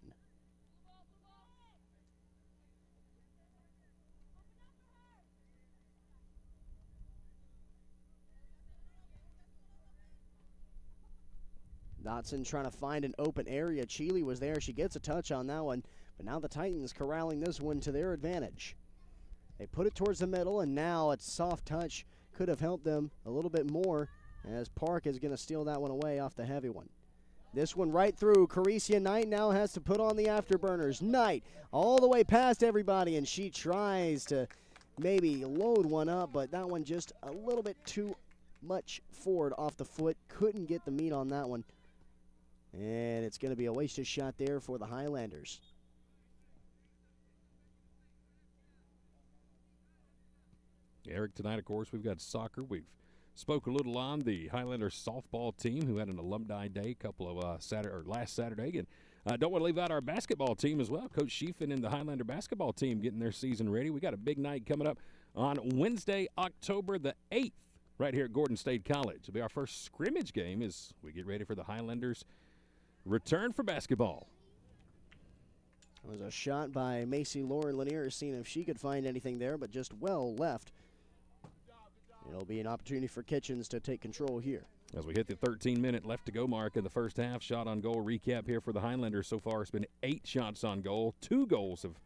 Dotson trying to find an open area. Cheeley was there. She gets a touch on that one, but now the Titans corralling this one to their advantage. They put it towards the middle, and now a soft touch could have helped them a little bit more, as Park is going to steal that one away off the heavy one. This one right through. Crecia Knight now has to put on the afterburners. Knight all the way past everybody, and she tries to maybe load one up, but that one just a little bit too much forward off the foot. Couldn't get the meat on that one. And it's going to be a wasted shot there for the Highlanders. Eric, tonight, of course, we've got soccer. We've spoke a little on the Highlanders softball team, who had an alumni day last Saturday. And don't want to leave out our basketball team as well. Coach Schiffen and the Highlander basketball team getting their season ready. We got a big night coming up on Wednesday, October the 8th, right here at Gordon State College. It'll be our first scrimmage game as we get ready for the Highlanders' return for basketball. It was a shot by Macy Lauren Lanier, seeing if she could find anything there, but just well left. It'll be an opportunity for Kitchens to take control here. As we hit the 13-minute left-to-go mark in the first half, shot-on-goal recap here for the Highlanders. So far, it's been 8 shots on goal. 2 goals have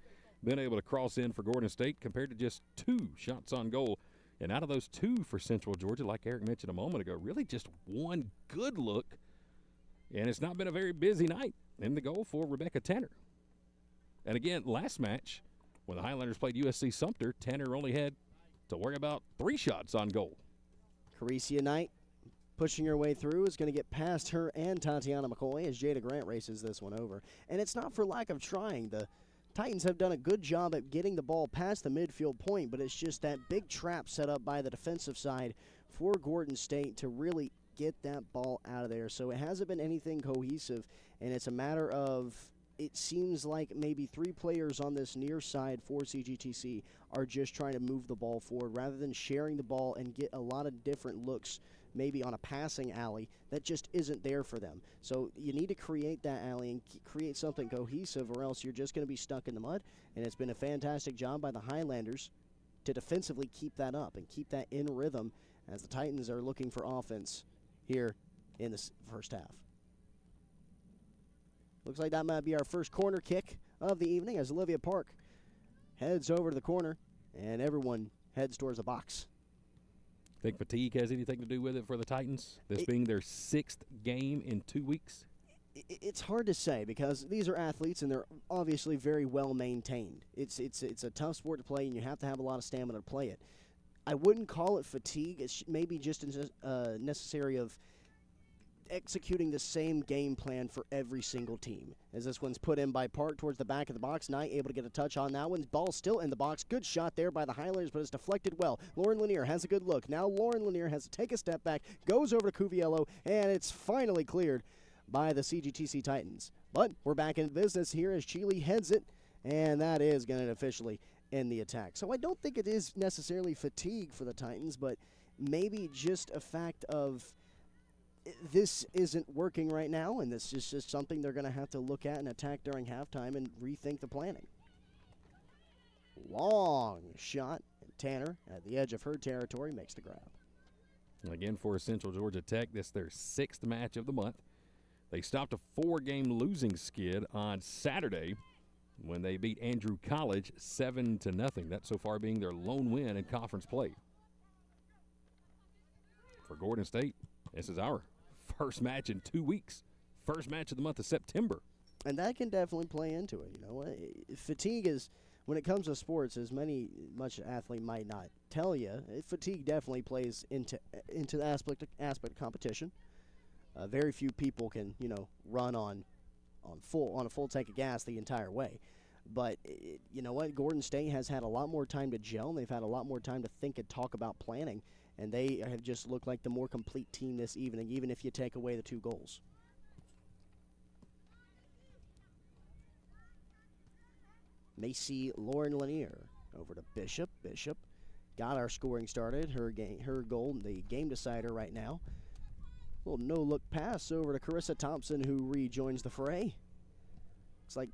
been able to cross in for Gordon State compared to just 2 shots on goal. And out of those 2 for Central Georgia, like Eric mentioned a moment ago, really just 1 good look. And it's not been a very busy night in the goal for Rebecca Tanner. And again, last match, when the Highlanders played USC Sumter, Tanner only had to worry about 3 shots on goal. Crecia Knight pushing her way through is going to get past her and Tatiana McCoy as Jada Grant races this one over. And it's not for lack of trying. The Titans have done a good job at getting the ball past the midfield point, but it's just that big trap set up by the defensive side for Gordon State to really get that ball out of there. So it hasn't been anything cohesive, and it's a matter of, it seems like maybe 3 players on this near side for CGTC are just trying to move the ball forward rather than sharing the ball and get a lot of different looks maybe on a passing alley that just isn't there for them. So you need to create that alley and create something cohesive, or else you're just going to be stuck in the mud. And it's been a fantastic job by the Highlanders to defensively keep that up and keep that in rhythm as the Titans are looking for offense here in the first half. Looks like that might be our first corner kick of the evening as Olivia Park heads over to the corner and everyone heads towards the box. Think fatigue has anything to do with it for the Titans? This being their 6th game in 2 weeks? It's hard to say because these are athletes and they're obviously very well maintained. It's a tough sport to play and you have to have a lot of stamina to play it. I wouldn't call it fatigue. It's maybe just necessary of executing the same game plan for every single team. As this one's put in by Park towards the back of the box. Knight able to get a touch on that one. Ball still in the box. Good shot there by the Highlanders, but it's deflected well. Lauren Lanier has a good look. Now Lauren Lanier has to take a step back, goes over to Cuviello, and it's finally cleared by the CGTC Titans. But we're back in business here as Cheeley heads it, and that is going to officially end the attack. So I don't think it is necessarily fatigue for the Titans, but maybe just a fact of this isn't working right now, and this is just something they're going to have to look at and attack during halftime and rethink the planning. Long shot, and Tanner at the edge of her territory makes the grab. Again, for Central Georgia Tech, this is their 6th match of the month. They stopped a 4-game losing skid on Saturday when they beat Andrew College 7-0. That so far being their lone win in conference play. For Gordon State, this is our first match in 2 weeks. First match of the month of September. And that can definitely play into it. You know, fatigue is, when it comes to sports, as much an athlete might not tell you, fatigue definitely plays into the aspect of competition. Very few people can, run on a full tank of gas the entire way. But you know what? Gordon State has had a lot more time to gel, and they've had a lot more time to think and talk about planning. And they have just looked like the more complete team this evening, even if you take away the 2 goals. Macy Lauren Lanier over to Bishop. Bishop got our scoring started. Her goal, the game decider right now. Little no-look pass over to Carissa Thompson, who rejoins the fray. Looks like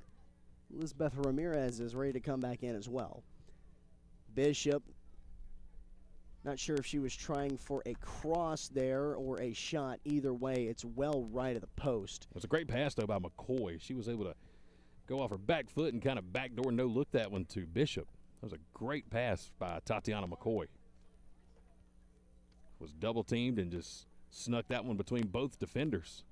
Elizabeth Ramirez is ready to come back in as well. Bishop, not sure if she was trying for a cross there or a shot. Either way, it's well right of the post. It was a great pass, though, by McCoy. She was able to go off her back foot and kind of backdoor no-look that one to Bishop. That was a great pass by Tatiana McCoy. Was double-teamed and just snuck that one between both defenders.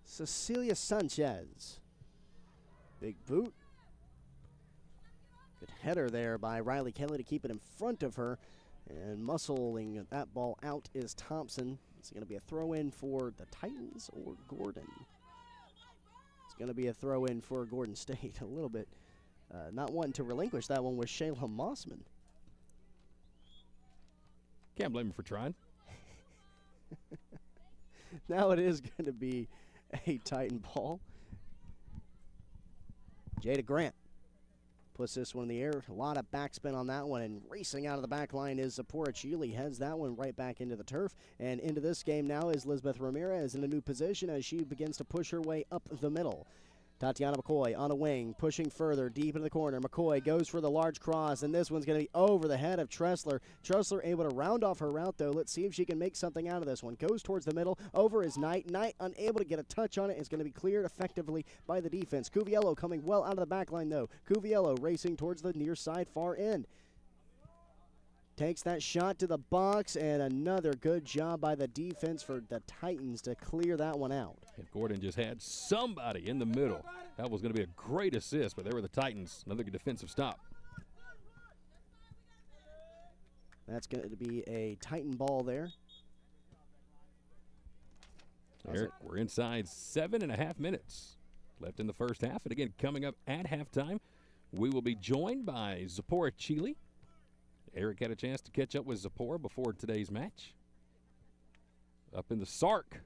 Cecilia Sanchez. Big boot. Good header there by Riley Kelly to keep it in front of her. And muscling that ball out is Thompson. It's going to be a throw-in for the Titans or Gordon. It's going to be a throw-in for Gordon State. A little bit not wanting to relinquish that one with Shayla Mossman. Can't blame him for trying. Now it is going to be a Titan ball. Jada Grant puts this one in the air. A lot of backspin on that one, and racing out of the back line is Zipporah Chile. Heads that one right back into the turf. And into this game now is Lisbeth Ramirez in a new position as she begins to push her way up the middle. Tatiana McCoy on a wing, pushing further deep into the corner. McCoy goes for the large cross, and this one's going to be over the head of Tressler. Tressler able to round off her route, though. Let's see if she can make something out of this one. Goes towards the middle. Over is Knight. Knight unable to get a touch on it. It's going to be cleared effectively by the defense. Cuviello coming well out of the back line, though. Cuviello racing towards the near side far end. Takes that shot to the box, and another good job by the defense for the Titans to clear that one out. If Gordon just had somebody in the middle, that was going to be a great assist, but there were the Titans. Another good defensive stop. That's going to be a Titan ball there. Eric, we're inside 7.5 minutes left in the first half. And again, coming up at halftime, we will be joined by Zipporah Chile. Eric had a chance to catch up with Zipporah before today's match. Up in the Sark.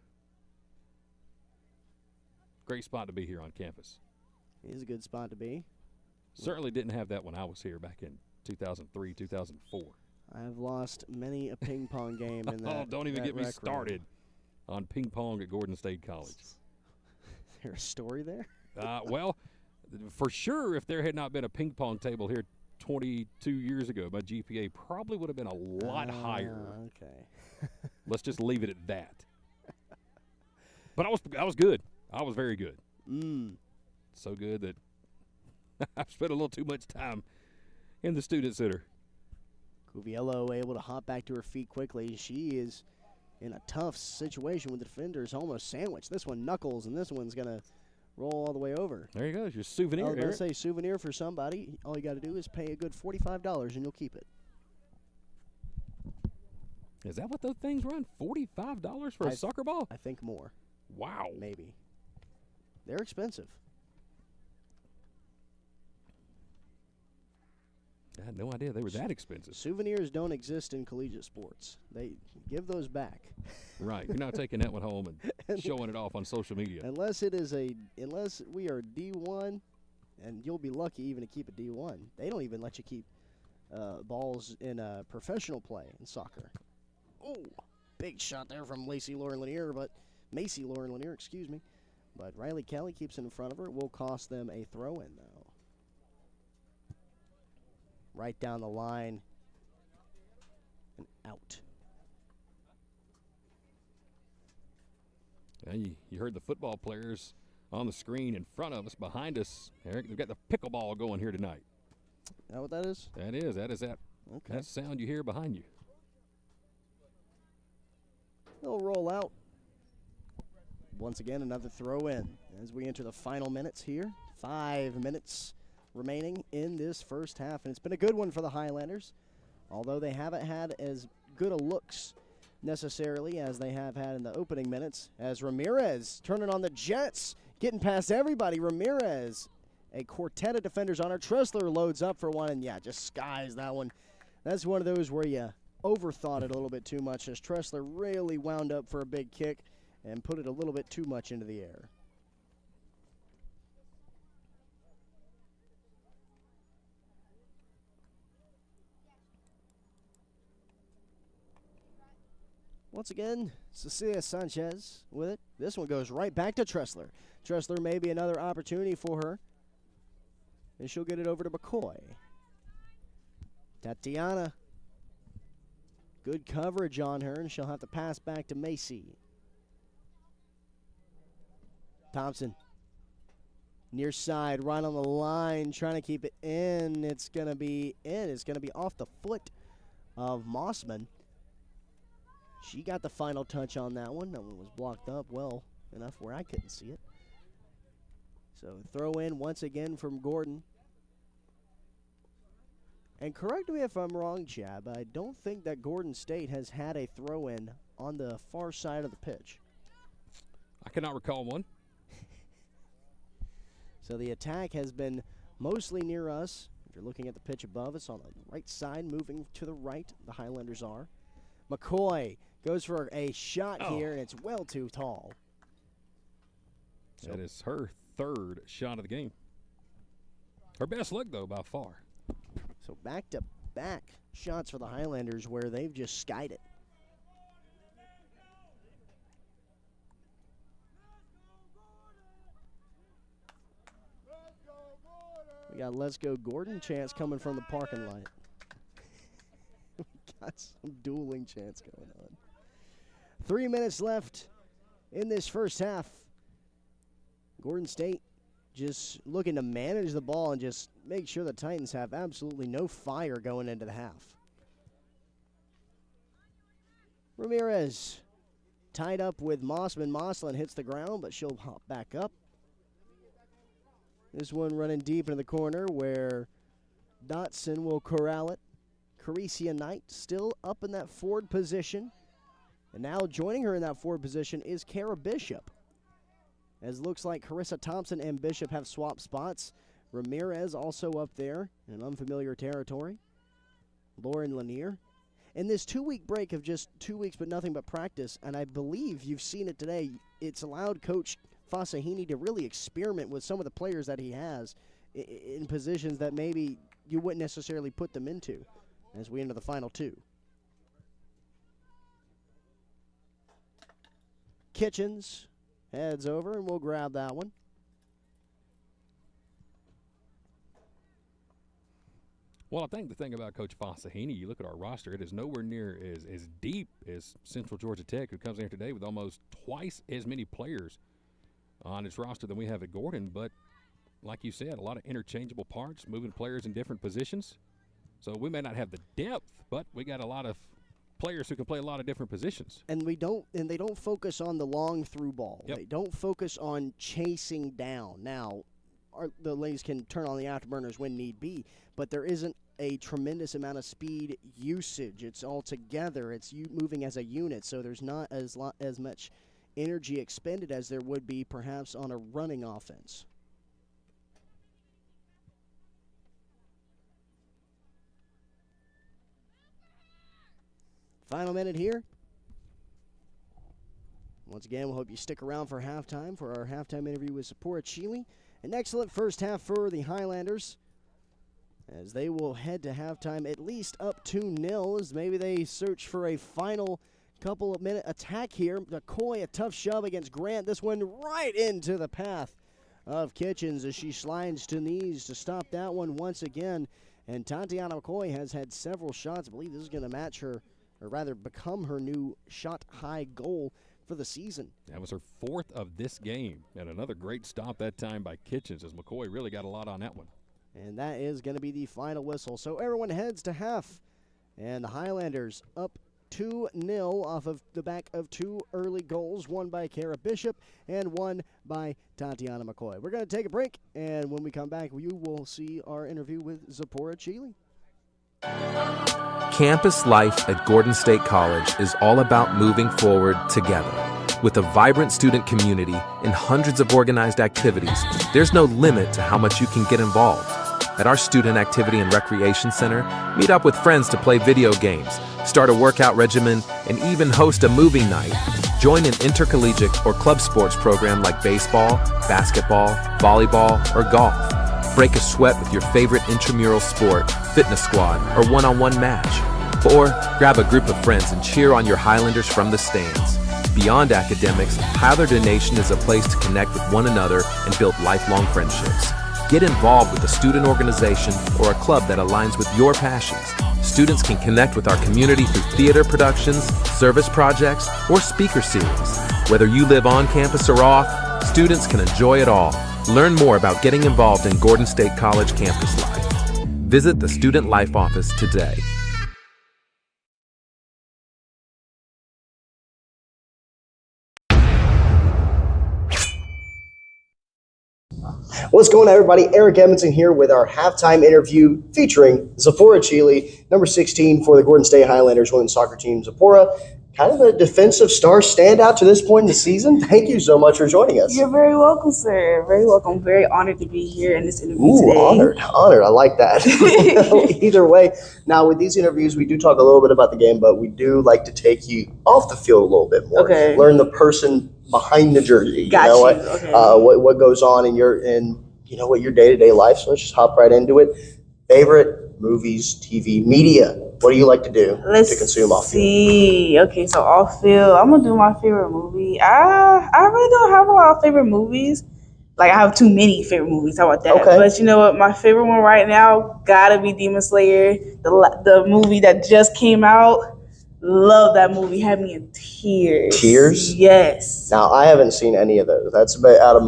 Great spot to be here on campus. It is a good spot to be. Certainly didn't have that when I was here back in 2003, 2004. I've lost many a ping pong game in that. Oh, don't even get me rec room. started on ping pong at Gordon State College. Is there a story there? Well, for sure, if there had not been a ping pong table here 22 years ago, my GPA probably would have been a lot higher. Okay. Let's just leave it at that. But I was good. I was very good. So good that I've spent a little too much time in the student center. Cuviello able to hop back to her feet quickly. She is in a tough situation with the defenders, almost sandwiched. This one knuckles, and this one's going to roll all the way over. There you go. It's your souvenir. I was going to say souvenir for somebody. All you got to do is pay a good $45 and you'll keep it. Is that what those things run? $45 for a soccer ball? I think more. Wow. Maybe. They're expensive. I had no idea they were that expensive. Souvenirs don't exist in collegiate sports. They give those back. Right. You're not taking that one home and showing it off on social media. Unless we are D1, and you'll be lucky even to keep a D1. They don't even let you keep balls in professional play in soccer. Oh, big shot there from Macy Lauren Lanier, excuse me. But Riley Kelly keeps it in front of her. It will cost them a throw-in, though. Right down the line and out. Yeah, you heard the football players on the screen in front of us, behind us. Eric, they've got the pickleball going here tonight. Is that what that is? That is that. Okay. That sound you hear behind you. They'll roll out. Once again, another throw in as we enter the final minutes here. 5 minutes remaining in this first half, and it's been a good one for the Highlanders, although they haven't had as good a looks necessarily as they have had in the opening minutes, as Ramirez turning on the Jets, getting past everybody. Ramirez, a quartet of defenders on her. Tressler loads up for one, and yeah, just skies that one. That's one of those where you overthought it a little bit too much, as Tressler really wound up for a big kick and put it a little bit too much into the air. Once again, Cecilia Sanchez with it. This one goes right back to Tressler. Tressler may be another opportunity for her, and she'll get it over to McCoy. Tatiana, good coverage on her, and she'll have to pass back to Macy. Thompson, near side, right on the line, trying to keep it in. It's going to be in. It's going to be off the foot of Mossman. She got the final touch on that one. That one was blocked up well enough where I couldn't see it. So throw in once again from Gordon. And correct me if I'm wrong, Chad, but I don't think that Gordon State has had a throw in on the far side of the pitch. I cannot recall one. So the attack has been mostly near us. If you're looking at the pitch above us on the right side, moving to the right, the Highlanders are. McCoy goes for a shot here, and it's well too tall. That is her third shot of the game. Her best look, though, by far. So back-to-back shots for the Highlanders where they've just skied it. We got Let's Go Gordon chants coming from the parking lot. We got some dueling chants going on. 3 minutes left in this first half. Gordon State just looking to manage the ball and just make sure the Titans have absolutely no fire going into the half. Ramirez tied up with Mossman. Moslin hits the ground, but she'll hop back up. This one running deep into the corner where Dotson will corral it. Caricia Knight still up in that forward position. And now joining her in that forward position is Kara Bishop. As it looks like Carissa Thompson and Bishop have swapped spots. Ramirez also up there in unfamiliar territory. Lauren Lanier. In this 2-week break of just 2 weeks but nothing but practice, and I believe you've seen it today, it's allowed Coach Fasahini to really experiment with some of the players that he has in positions that maybe you wouldn't necessarily put them into as we enter the final two. Kitchens heads over, and we'll grab that one. Well, I think the thing about Coach Fasahini, you look at our roster, it is nowhere near as deep as Central Georgia Tech, who comes in here today with almost twice as many players on its roster than we have at Gordon. But like you said, a lot of interchangeable parts, moving players in different positions. So we may not have the depth, but we got a lot of players who can play a lot of different positions. And they don't focus on the long through ball. Yep. They don't focus on chasing down. Now, the ladies can turn on the afterburners when need be, but there isn't a tremendous amount of speed usage. It's all together. It's you moving as a unit, so there's not as much energy expended as there would be perhaps on a running offense. Final minute here. Once again, we hope you stick around for halftime for our halftime interview with Sephora Chile. An excellent first half for the Highlanders, as they will head to halftime at least up 2-0, as maybe they search for a final couple of minute attack here. McCoy, a tough shove against Grant. This one right into the path of Kitchens as she slides to knees to stop that one once again. And Tatiana McCoy has had several shots. I believe this is going to match her, or rather become her new shot-high goal for the season. That was her 4th of this game, and another great stop that time by Kitchens as McCoy really got a lot on that one. And that is going to be the final whistle. So everyone heads to half, and the Highlanders up 2-0 off of the back of 2 early goals, one by Kara Bishop and one by Tatiana McCoy. We're going to take a break, and when we come back, you will see our interview with Zipporah Cheeley. Campus life at Gordon State College is all about moving forward together. With a vibrant student community and hundreds of organized activities, there's no limit to how much you can get involved. At our Student Activity and Recreation Center, meet up with friends to play video games, start a workout regimen, and even host a movie night. Join an intercollegiate or club sports program like baseball, basketball, volleyball, or golf. Break a sweat with your favorite intramural sport, fitness squad, or one-on-one match. Or grab a group of friends and cheer on your Highlanders from the stands. Beyond academics, Highlander Nation is a place to connect with one another and build lifelong friendships. Get involved with a student organization or a club that aligns with your passions. Students can connect with our community through theater productions, service projects, or speaker series. Whether you live on campus or off, students can enjoy it all. Learn more about getting involved in Gordon State College campus life. Visit the Student Life Office today. What's going on, everybody? Eric Edmondson here with our halftime interview featuring Zipporah Cheeley, number 16 for the Gordon State Highlanders women's soccer team. Zipporah, kind of a defensive star standout to this point in the season. Thank you so much for joining us. You're very welcome, sir. Very welcome. Very honored to be here in this interview today. Honored. I like that. Either way, now with these interviews, we do talk a little bit about the game, but we do like to take you off the field a little bit more. Okay. Learn the person behind the jersey. Got you. Okay. What goes on in your day-to-day life. So let's just hop right into it. Favorite movies, TV, media. What do you like to do to consume off field? Okay, so off field, I'm gonna do my favorite movie. I really don't have a lot of favorite movies. Like, I have too many favorite movies. How about that? Okay. But you know what? My favorite one right now gotta be Demon Slayer, the movie that just came out. Love that movie. Had me in tears. Tears? Yes. Now, I haven't seen any of those. That's out of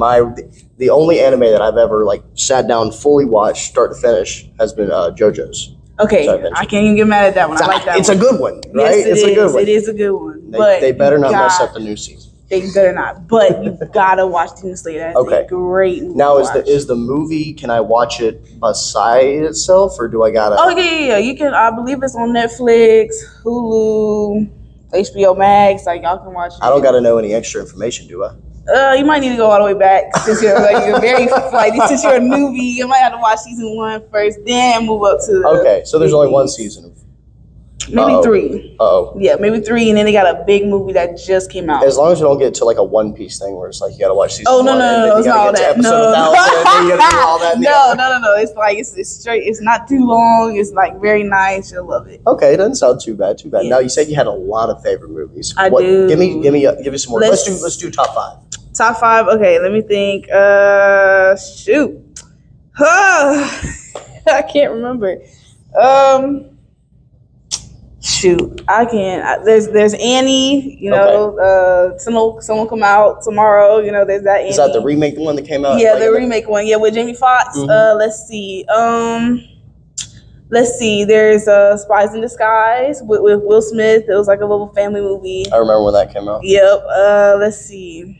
the only anime that I've ever sat down fully watched start to finish has been JoJo's. Okay, I can't even get mad at that one. I like that one. It's a good one, right? Yes, it's a good one. It is a good one. They better not mess up the new season. They better not. But you gotta watch Demon Slayer. That's a great movie. Now, is the movie? Can I watch it beside itself, or do I gotta? Oh yeah. You can. I believe it's on Netflix, Hulu, HBO Max. Like, y'all can watch it. I don't gotta know any extra information, do I? You might need to go all the way back since you're since you're a newbie. You might have to watch season 1 first, then move up to. Okay, so there's only one season of. Maybe 3. Uh-oh. Yeah, maybe 3, and then they got a big movie that just came out. As long as we don't get to a One Piece thing where it's you gotta watch season 1. No, it's not all that. No. And you gotta do all that. No. It's straight. It's not too long. It's very nice. You'll love it. Okay, it doesn't sound too bad. Yes. Now you said you had a lot of favorite movies. I do. Give me some more. Let's do top 5. Top 5. Okay, let me think. Shoot. I can't remember. Shoot, I can't. There's Annie. Someone come out tomorrow. There's that Annie. Is that the remake one that came out? Yeah, the remake one. Yeah, with Jamie Foxx. Mm-hmm. Let's see. There's Spies in Disguise with Will Smith. It was like a little family movie. I remember when that came out. Yep. Let's see.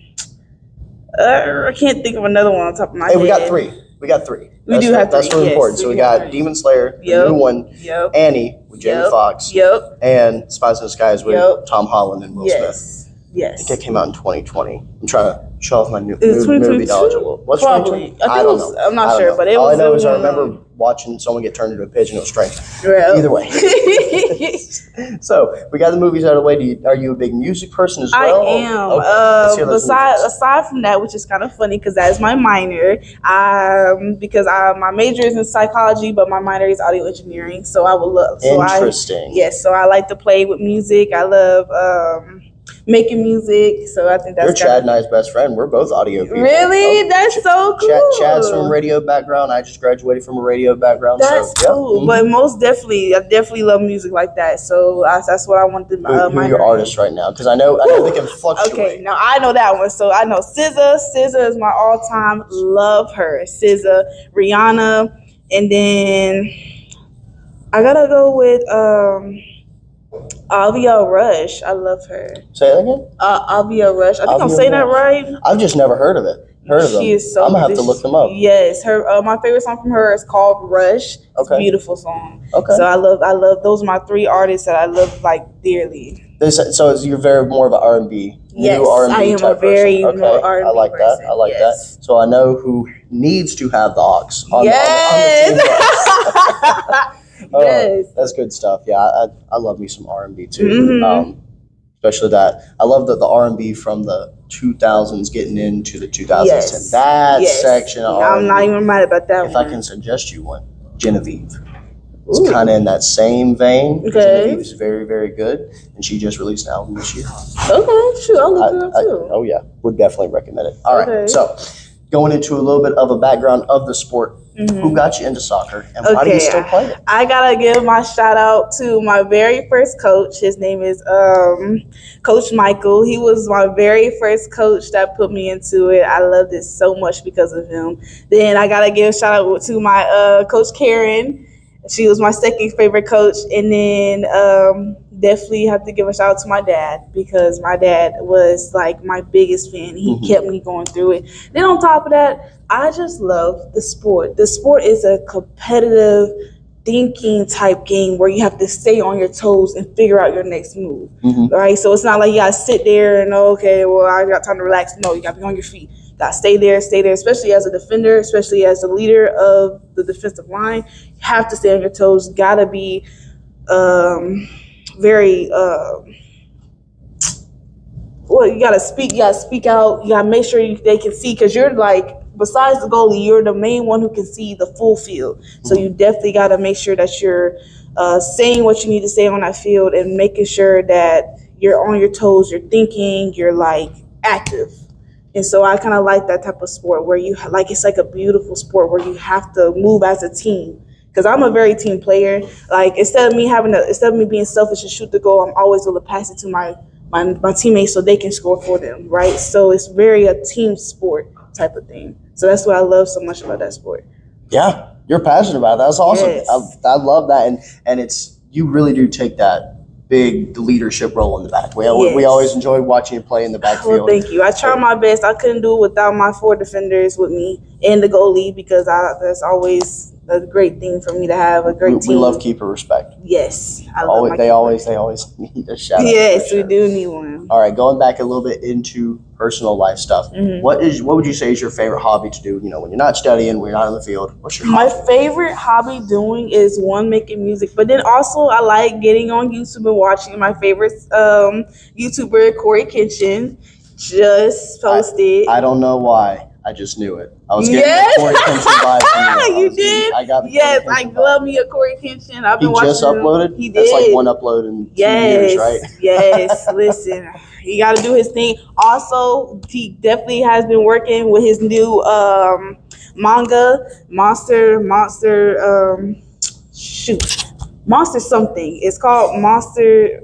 I can't think of another one on top of my head. We got 3. We have 3. That's really important. So we got Demon Slayer, the new one, Annie with Jamie Foxx, and Spies in Disguise with Tom Holland and Will Smith. Yes. I think that came out in 2020. I'm trying show off my new It's movie 2022? knowledge a little. What's Probably. I don't know. I'm not I don't sure, know. but it All was. I know is I it was remember watching someone get turned into a pigeon. It was strange. Well. Either way. So we got the movies out of the way. Are you a big music person as well? I am. Okay. Let's hear those movies. Aside from that, which is kind of funny because that is my minor. My major is in psychology, but my minor is audio engineering. So I would love. Interesting. Yes. So I like to play with music. I love making music. So I think that's. You're Chad and I's best friend. We're both audio people. Really? That's so cool. Chad's from a radio background. I just graduated from a radio background. That's so, cool. Yeah. But most definitely, I definitely love music like that. So that's what I want to. Who are your artists right now? Because I know they can fluctuate. Okay, now I know that one. So I know SZA. SZA is my all-time. Love her. SZA, Rihanna, and then I gotta go with Avia Rush. I love her. Say that again? Avia Rush. I think I'm saying that right. I've just never heard of it. She is so. I'm gonna have to look them up. Yes, her. My favorite song from her is called Rush. It's a beautiful song. Okay. So I love. Those are my three artists that I love like dearly. So you're very more of an R&B. Yes, new R&B I am type a very person. more R&B I like person. that. I like Yes. that. So I know who needs to have the aux on Yes. the team. Yes. That's good stuff. Yeah, I love me some R&B too. Mhm. Especially that. I love the R&B from the 2000s getting into the 2010. Yes. That Yes. section of I'm R&B. not even mad about that If one. I can suggest you one, Genevieve. It's Ooh. kind of in that same vein. Okay. Genevieve is very, very good, and she just released an album this year. Okay, shoot, I'll look it up too. Oh yeah, would definitely recommend it. All right, Okay. so going into a little bit of a background of the sport, who got you into soccer, and why do you still play it? I gotta give my shout out to my very first coach. His name is Coach Michael. He was my very first coach that put me into it. I loved it so much because of him. Then I gotta give a shout out to my Coach Karen. She was my second favorite coach, and then definitely have to give a shout out to my dad because my dad was like my biggest fan. He kept me going through it. Then on top of that, I just love the sport. The sport is a competitive thinking type game where you have to stay on your toes and figure out your next move. Right? So it's not like you gotta sit there and okay, well I got time to relax. No, you gotta be on your feet. Gotta stay there, especially as a defender, especially as the leader of the defensive line. You have to stay on your toes. Gotta be very well, you gotta speak out, you gotta make sure they can see, because you're like, besides the goalie, you're the main one who can see the full field. So you definitely gotta make sure that you're saying what you need to say on that field and making sure that you're on your toes, you're thinking, you're like active. And so I kind of like that type of sport where you like, it's like a beautiful sport where you have to move as a team. Because I'm a very team player. Like instead of me being selfish and shoot the goal, I'm always able to pass it to my teammates so they can score for them, right? So it's very a team sport type of thing. So that's what I love so much about that sport. Yeah, you're passionate about that. That's awesome. Yes. I love that, and it's, you really do take that big leadership role in the back. We always enjoy watching you play in the backfield. Well, thank you. I try my best. I couldn't do it without my 4 defenders with me and the goalie, because that's always a great thing for me to have a great team. We love keeper respect. Yes, I Always, love they always need a shout out. Yes, for sure. we do need one. All right, going back a little bit into personal life stuff. What would you say is your favorite hobby to do? You know, when you're not studying, when you're not in the field, what's your My hobby? favorite hobby doing is making music, but then also I like getting on YouTube and watching my favorite YouTuber Corey Kitchen just posted. I don't know why. I just knew it. I was getting Yes. the Corey Kenshin vibe from you. You did? I got the Yes, Corey I Kenshin love vibe. me a Corey Kenshin. I've He been watching just him. uploaded? He did. That's like one upload in 2 years, right? Yes. Listen, he got to do his thing. Also, he definitely has been working with his new manga, Monster something. It's called Monster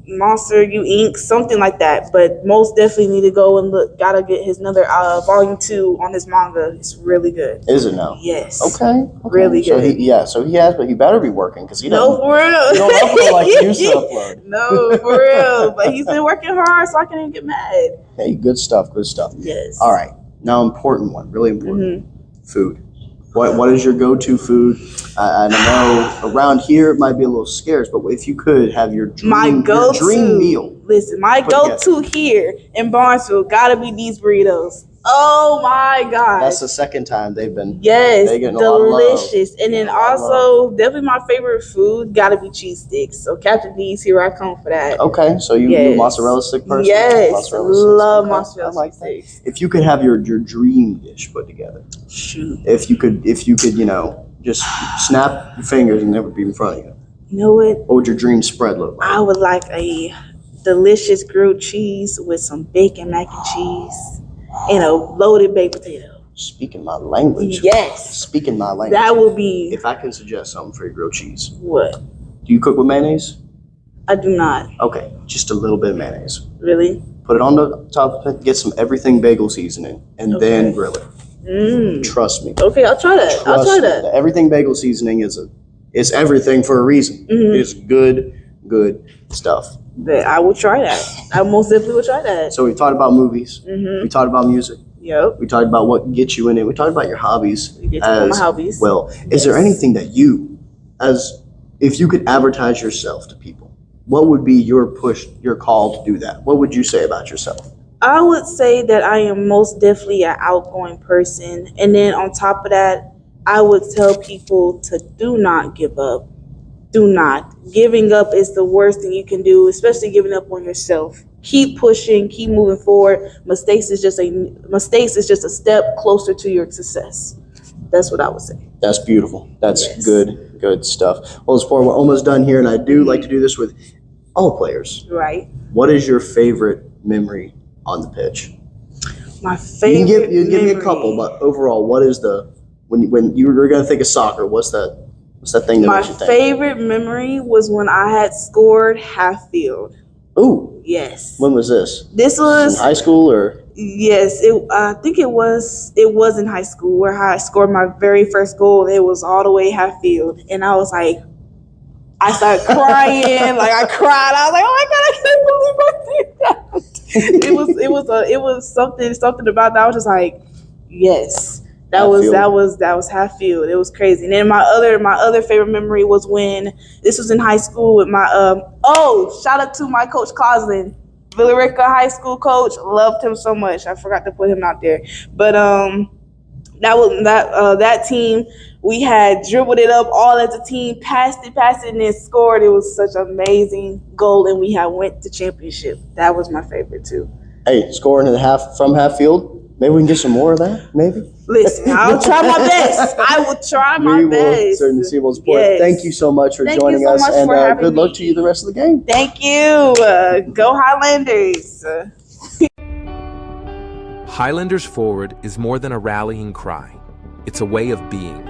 U Inc., something like that. But most definitely need to go and look. Gotta get his another volume 2 on his manga. It's really good. Is it now? Yes. Okay. Really so good. So he has, but he better be working because he No, doesn't. for real. He don't upload like he used to upload. No, for real. But he's been working hard, so I can't even get mad. Hey, good stuff. Good stuff. Yes. All right. Now, important one, really important. Food. What is your go-to food? I know around here it might be a little scarce, but if you could have your dream meal. Listen, my go-to here in Barnesville gotta be these burritos. Oh my God. That's the second time they've been delicious. A lot of love. And then also definitely my favorite food gotta be cheese sticks. So Captain D's, here I come for that. Okay, so you're a mozzarella stick person? Yes, love mozzarella sticks. If you could have your dream dish put together, shoot. If you could, just snap your fingers and it would be in front of you. You know what? What would your dream spread look like? I would like a delicious grilled cheese with some bacon, mac and cheese, and a loaded baked potato. Speaking my language. Yes. Speaking my language. That will be. If I can suggest something for your grilled cheese. What? Do you cook with mayonnaise? I do not. Okay, just a little bit of mayonnaise. Really? Put it on the top, get some everything bagel season and then grill it. Trust me. Okay, I'll try that. I'll try that. The everything bagel seasoning is everything for a reason. It's good stuff. I will try that. I most definitely will try that. So we talked about movies. We talked about music. Yep. We talked about what gets you in it. We talked about your hobbies. We did talk about my hobbies. Well, is there anything that if you could advertise yourself to people, what would be your call to do that? What would you say about yourself? I would say that I am most definitely an outgoing person. And then on top of that, I would tell people to do not give up. Do not. Giving up is the worst thing you can do, especially giving up on yourself. Keep pushing, keep moving forward. Mistakes is just a step closer to your success. That's what I would say. That's beautiful. That's good stuff. Well, we're almost done here, and I do like to do this with all players. Right. What is your favorite memory on the pitch? My favorite You can give me a couple, but overall, what is when you were going to think of soccer, what's that thing that makes you think? My favorite memory was when I had scored half field. Ooh. Yes. When was this? This was in high school or? Yes, I think it was in high school where I scored my very first goal. It was all the way half field, and I was like, I started crying, like I cried. I was like, oh my God, I can't believe I did that. It was something about that. I was just like, yes. That was half field. It was crazy. And then my other favorite memory was when this was in high school with my shout out to my coach Coslin, Villarica High School coach. Loved him so much. I forgot to put him out there. But that team, we had dribbled it up all as a team, passed it, and then scored. It was such an amazing goal, and we had went to championship. That was my favorite too. Hey, scoring from half field. Maybe we can get some more of that. Maybe. Listen, I'll try my best. I will try my best. We will certainly see what's important. Yes. Thank you so much for joining us, and good luck to you the rest of the game. Thank you. Go Highlanders. Highlanders Forward is more than a rallying cry. It's a way of being.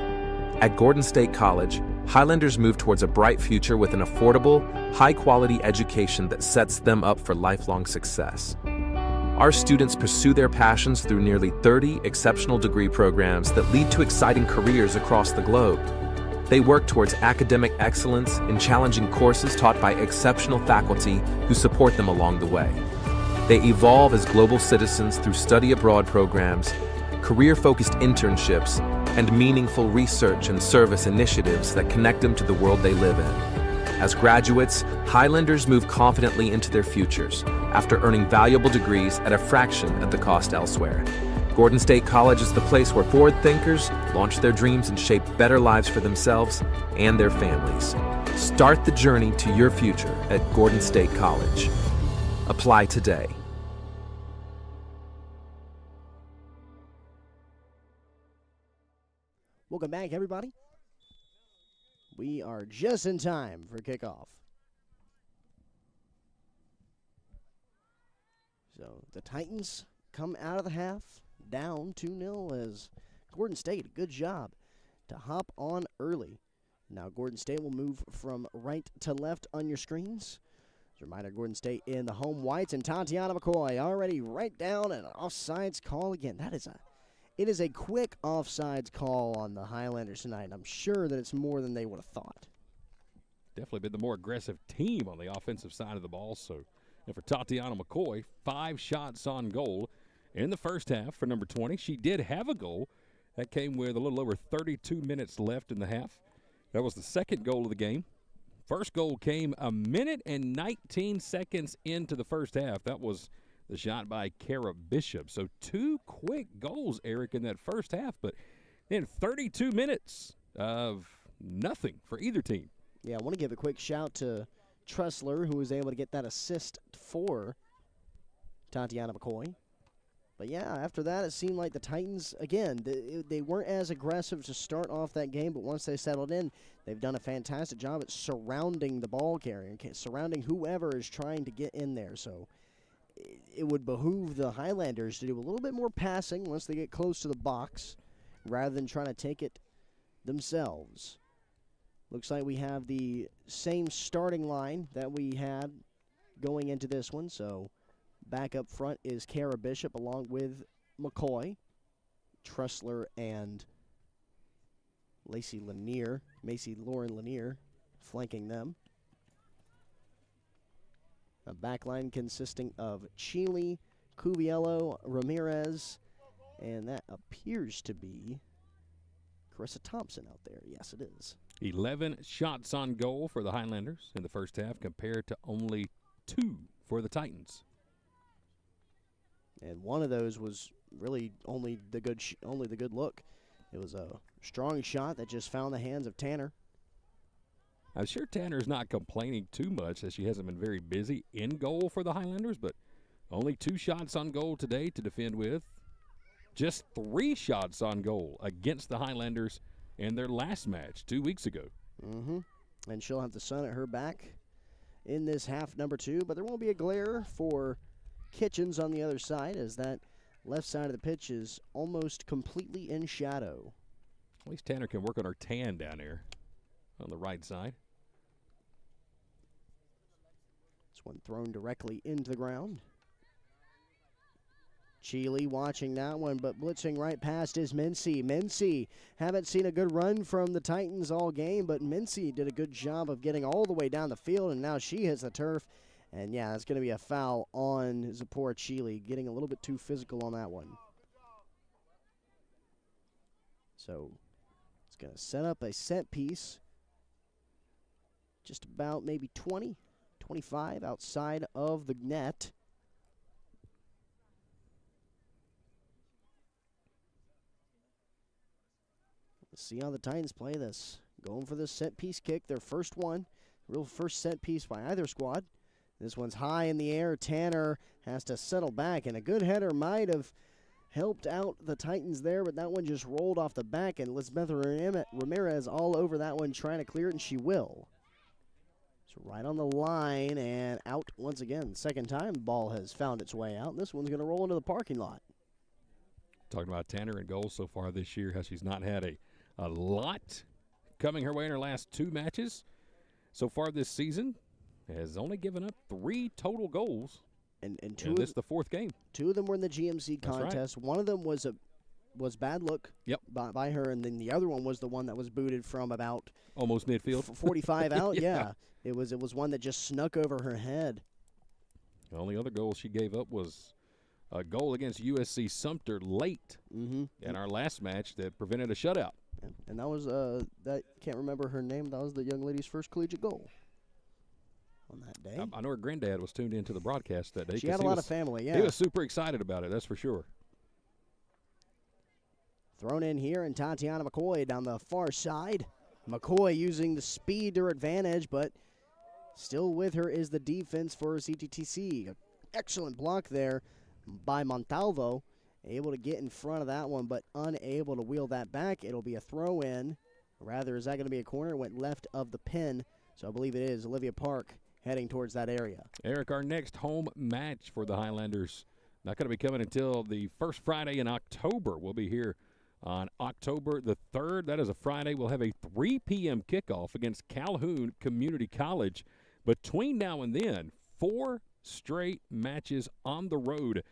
At Gordon State College, Highlanders move towards a bright future with an affordable, high-quality education that sets them up for lifelong success. Our students pursue their passions through nearly 30 exceptional degree programs that lead to exciting careers across the globe. They work towards academic excellence in challenging courses taught by exceptional faculty who support them along the way. They evolve as global citizens through study abroad programs, career-focused internships, and meaningful research and service initiatives that connect them to the world they live in. As graduates, Highlanders move confidently into their futures after earning valuable degrees at a fraction of the cost elsewhere. Gordon State College is the place where forward thinkers launch their dreams and shape better lives for themselves and their families. Start the journey to your future at Gordon State College. Apply today. Welcome back, everybody. We are just in time for kickoff. So the Titans come out of the half down 2-0 as Gordon State, good job to hop on early. Now Gordon State will move from right to left on your screens. As a reminder, Gordon State in the home whites, and Tatiana McCoy already right down an offsides call again. It is a quick offsides call on the Highlanders tonight. I'm sure that it's more than they would have thought. Definitely been the more aggressive team on the offensive side of the ball. So, and for Tatiana McCoy, 5 shots on goal in the first half for number 20. She did have a goal That came with a little over 32 minutes left in the half. That was the second goal of the game. First goal came a minute and 19 seconds into the first half. That was the shot by Kara Bishop. So 2 quick goals, Eric, in that first half. But then 32 minutes of nothing for either team. Yeah, I want to give a quick shout to Tressler, who was able to get that assist for Tatiana McCoy. But yeah, after that, it seemed like the Titans, again, they weren't as aggressive to start off that game, but once they settled in, they've done a fantastic job at surrounding the ball carrier, surrounding whoever is trying to get in there. So it would behoove the Highlanders to do a little bit more passing once they get close to the box, rather than trying to take it themselves. Looks like we have the same starting line that we had going into this one, so back up front is Kara Bishop along with McCoy, Tressler, and Macy Lauren Lanier flanking them. A back line consisting of Chile, Cuviello, Ramirez, and that appears to be Carissa Thompson out there. Yes, it is. 11 shots on goal for the Highlanders in the first half compared to only 2 for the Titans. And one of those was really only the good look. It was a strong shot that just found the hands of Tanner. I'm sure Tanner's not complaining too much as she hasn't been very busy in goal for the Highlanders, but only 2 shots on goal today to defend with. Just 3 shots on goal against the Highlanders in their last match 2 weeks ago. And she'll have the sun at her back in this half number 2, but there won't be a glare for Kitchens on the other side, as that left side of the pitch is almost completely in shadow. At least Tanner can work on her tan down there on the right side. This one thrown directly into the ground. Chile watching that one, but blitzing right past is Mincy. Mincy, haven't seen a good run from the Titans all game, but Mincy did a good job of getting all the way down the field, and now she hits the turf. And, yeah, that's going to be a foul on Zipporah Chile, getting a little bit too physical on that one. So it's going to set up a set piece just about maybe 20, 25 outside of the net. Let's see how the Titans play this. Going for this set piece kick, their first one. Real first set piece by either squad. This one's high in the air. Tanner has to settle back, and a good header might have helped out the Titans there, but that one just rolled off the back, and Lisbeth Ramirez all over that one trying to clear it, and she will. So right on the line and out once again. Second time the ball has found its way out, and this one's going to roll into the parking lot. Talking about Tanner in goals so far this year, how she's not had a lot coming her way in her last 2 matches so far this season. Has only given up 3 total goals, and this is the 4th game. 2 of them were in the GMC contest. That's right. One of them was bad look by her, and then the other one was the one that was booted from about almost midfield, 45 out. Yeah, it was one that just snuck over her head. The only other goal she gave up was a goal against USC Sumter late in our last match that prevented a shutout. And that was that can't remember her name. That was the young lady's first collegiate goal on that day. I know her granddad was tuned into the broadcast that day. She had a lot of family, yeah. He was super excited about it, that's for sure. Thrown in here, and Tatiana McCoy down the far side. McCoy using the speed to her advantage, but still with her is the defense for CTTC. Excellent block there by Montalvo. Able to get in front of that one, but unable to wheel that back. It'll be a throw-in. Rather, is that going to be a corner? It went left of the pin, so I believe it is. Olivia Park heading towards that area. Eric, our next home match for the Highlanders not going to be coming until the first Friday in October. We'll be here on October the 3rd. That is a Friday. We'll have a 3 p.m. kickoff against Calhoun Community College. Between now and then, 4 straight matches on the road.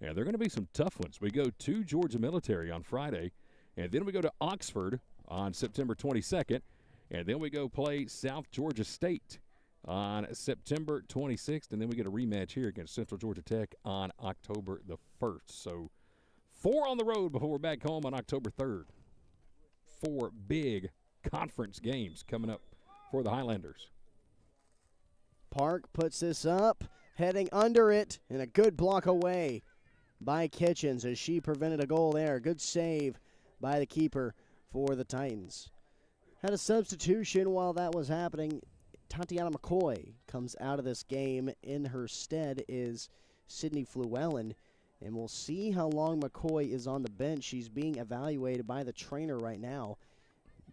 And they're going to be some tough ones. We go to Georgia Military on Friday, and then we go to Oxford on September 22nd, and then we go play South Georgia State on September 26th, and then we get a rematch here against Central Georgia Tech on October the 1st. So 4 on the road before we're back home on October 3rd. 4 big conference games coming up for the Highlanders. Park puts this up, heading under it, and a good block away by Kitchens as she prevented a goal there. Good save by the keeper for the Titans. Had a substitution while that was happening. Tatiana McCoy comes out of this game. In her stead is Sydney Fluellen, and we'll see how long McCoy is on the bench. She's being evaluated by the trainer right now.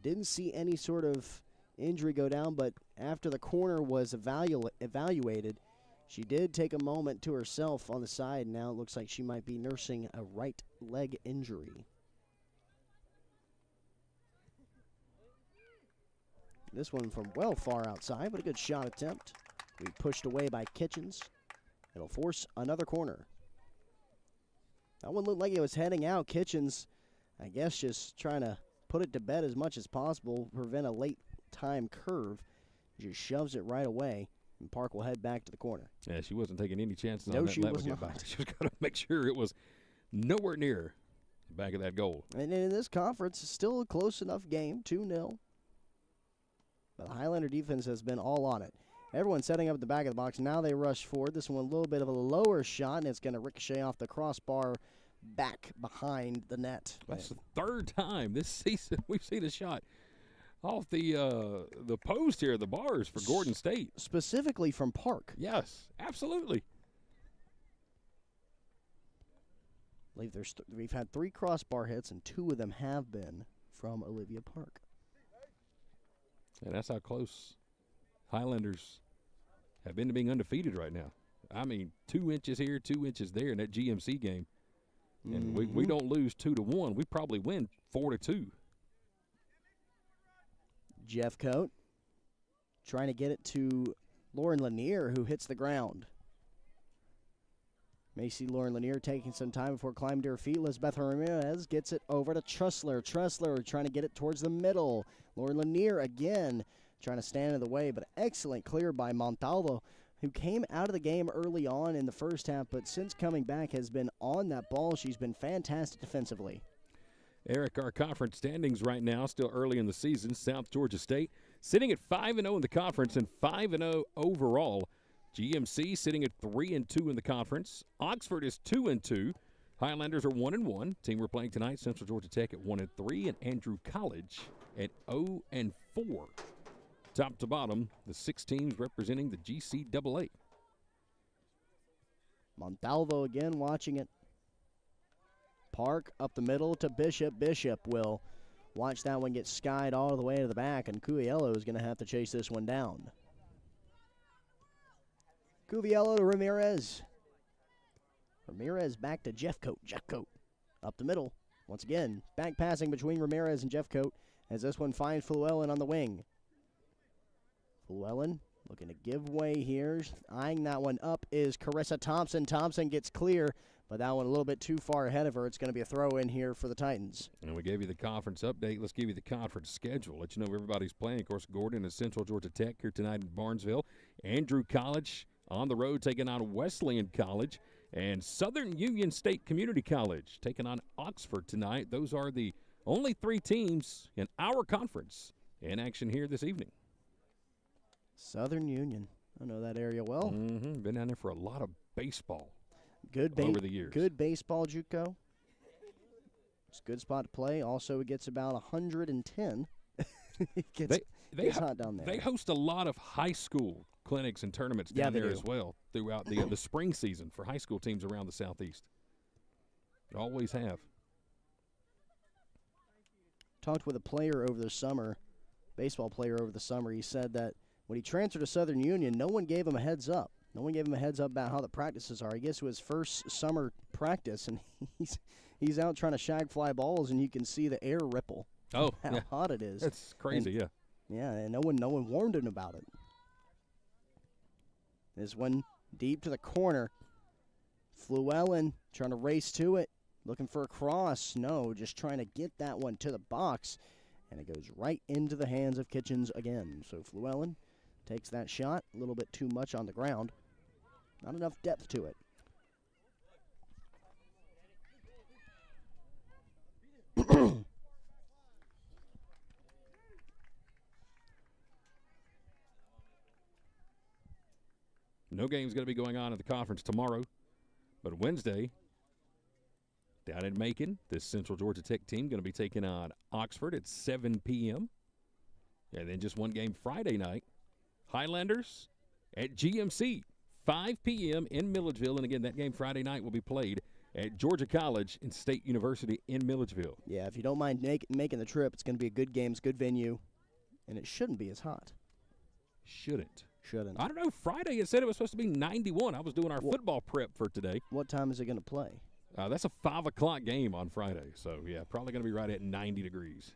Didn't see any sort of injury go down, but after the corner was evaluated, she did take a moment to herself on the side. Now it looks like she might be nursing a right leg injury. This one from well far outside, but a good shot attempt. We pushed away by Kitchens. It'll force another corner. That one looked like it was heading out. Kitchens, I guess, just trying to put it to bed as much as possible, prevent a late time curve. Just shoves it right away, and Park will head back to the corner. Yeah, she wasn't taking any chances No, on that. she Let was me get not. by. She was going to make sure it was nowhere near the back of that goal. And in this conference, it's still a close enough game, 2-0. But the Highlander defense has been all on it. Everyone's setting up at the back of the box. Now they rush forward. This one a little bit of a lower shot, and it's going to ricochet off the crossbar back behind the net. That's the 3rd time this season we've seen a shot off the post here, the bars for Gordon State. Specifically from Park. Yes, absolutely. I believe we've had 3 crossbar hits, and 2 of them have been from Olivia Park. And that's how close Highlanders have been to being undefeated right now. I mean, 2 inches here, 2 inches there in that GMC game. And we don't lose 2-1. We probably win 4-2. Jeff Coate trying to get it to Lauren Lanier, who hits the ground. May see Lauren Lanier taking some time before climbing to her feet. Lisbeth Ramirez gets it over to Trussler. Trussler trying to get it towards the middle. Lauren Lanier again trying to stand in the way, but excellent clear by Montalvo, who came out of the game early on in the first half, but since coming back has been on that ball. She's been fantastic defensively. Eric, our conference standings right now, still early in the season. South Georgia State sitting at 5-0 in the conference and 5-0 overall. GMC sitting at 3-2 in the conference. Oxford is 2-2. Highlanders are 1-1. Team we're playing tonight, Central Georgia Tech at 1-3, and Andrew College at 0-4. Top to bottom, the 6 teams representing the GCAA. Montalvo again watching it. Park up the middle to Bishop. Bishop will watch that one get skied all the way to the back, and Cuviello is going to have to chase this one down. Cuviello to Ramirez. Ramirez back to Jeff Coate. Jeff Coate up the middle. Once again, back passing between Ramirez and Jeff Coate as this one finds Fluellen on the wing. Fluellen looking to give way here. Eyeing that one up is Carissa Thompson. Thompson gets clear, but that one a little bit too far ahead of her. It's going to be a throw in here for the Titans. And we gave you the conference update. Let's give you the conference schedule. Let you know where everybody's playing. Of course, Gordon and Central Georgia Tech here tonight in Barnesville. Andrew College on the road taking on Wesleyan College. And Southern Union State Community College taking on Oxford tonight. Those are the only 3 teams in our conference in action here this evening. Southern Union. I know that area well. Been down there for a lot of baseball Good over the years. Good baseball, JUCO. It's a good spot to play. Also, it gets about 110. It gets hot down there. They host a lot of high school clinics and tournaments down there as well throughout the spring season for high school teams around the Southeast. They always have. Talked with a player over the summer, baseball player over the summer. He said that when he transferred to Southern Union, no one gave him a heads up. No one gave him a heads up about how the practices are. He gets to his first summer practice, and he's out trying to shag fly balls, and you can see the air ripple. Oh, how hot it is. It's crazy, and, yeah, and no one warned him about it. This one deep to the corner. Fluellen trying to race to it, looking for a cross. No, just trying to get that one to the box, and it goes right into the hands of Kitchens again. So Fluellen takes that shot, a little bit too much on the ground. Not enough depth to it. No game's going to be going on at the conference tomorrow. But Wednesday, down in Macon, this Central Georgia Tech team going to be taking on Oxford at 7 p.m. And then just one game Friday night, Highlanders at GMC, 5 p.m. in Milledgeville. And again, that game Friday night will be played at Georgia College and State University in Milledgeville. Yeah, if you don't mind making the trip, it's going to be a good game, it's a good venue, and it shouldn't be as hot. Shouldn't. Shouldn't. I don't know. Friday it said it was supposed to be 91. I was doing our football prep for today. What time is it going to play? That's a 5 o'clock game on Friday. So, yeah, probably going to be right at 90 degrees.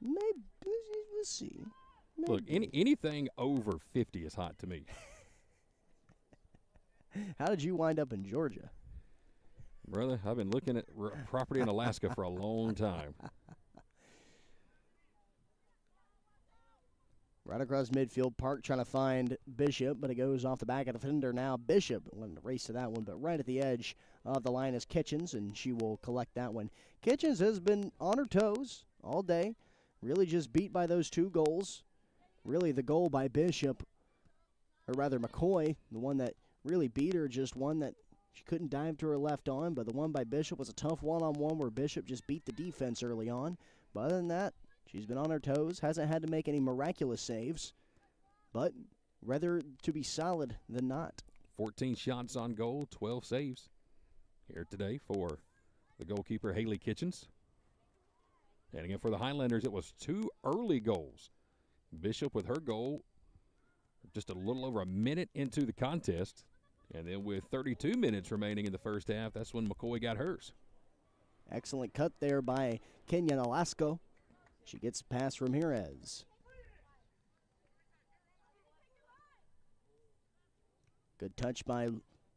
Maybe. We'll see. Maybe. Look, anything over 50 is hot to me. How did you wind up in Georgia? Brother, I've been looking at property in Alaska for a long time. Right across midfield, Park trying to find Bishop, but it goes off the back of the defender now. Bishop wanted to race to that one, but right at the edge of the line is Kitchens, and she will collect that one. Kitchens has been on her toes all day, really just beat by those 2 goals. Really the goal by Bishop, or rather McCoy, the one that really beat her, just one that she couldn't dive to her left on, but the one by Bishop was a tough one-on-one where Bishop just beat the defense early on. But other than that, she's been on her toes, hasn't had to make any miraculous saves, but rather to be solid than not. 14 shots on goal, 12 saves here today for the goalkeeper, Haley Kitchens. And again, for the Highlanders, it was 2 early goals. Bishop with her goal just a little over a minute into the contest. And then with 32 minutes remaining in the first half, that's when McCoy got hers. Excellent cut there by Kenyon Alasko. She gets a pass from Ramirez. Good touch by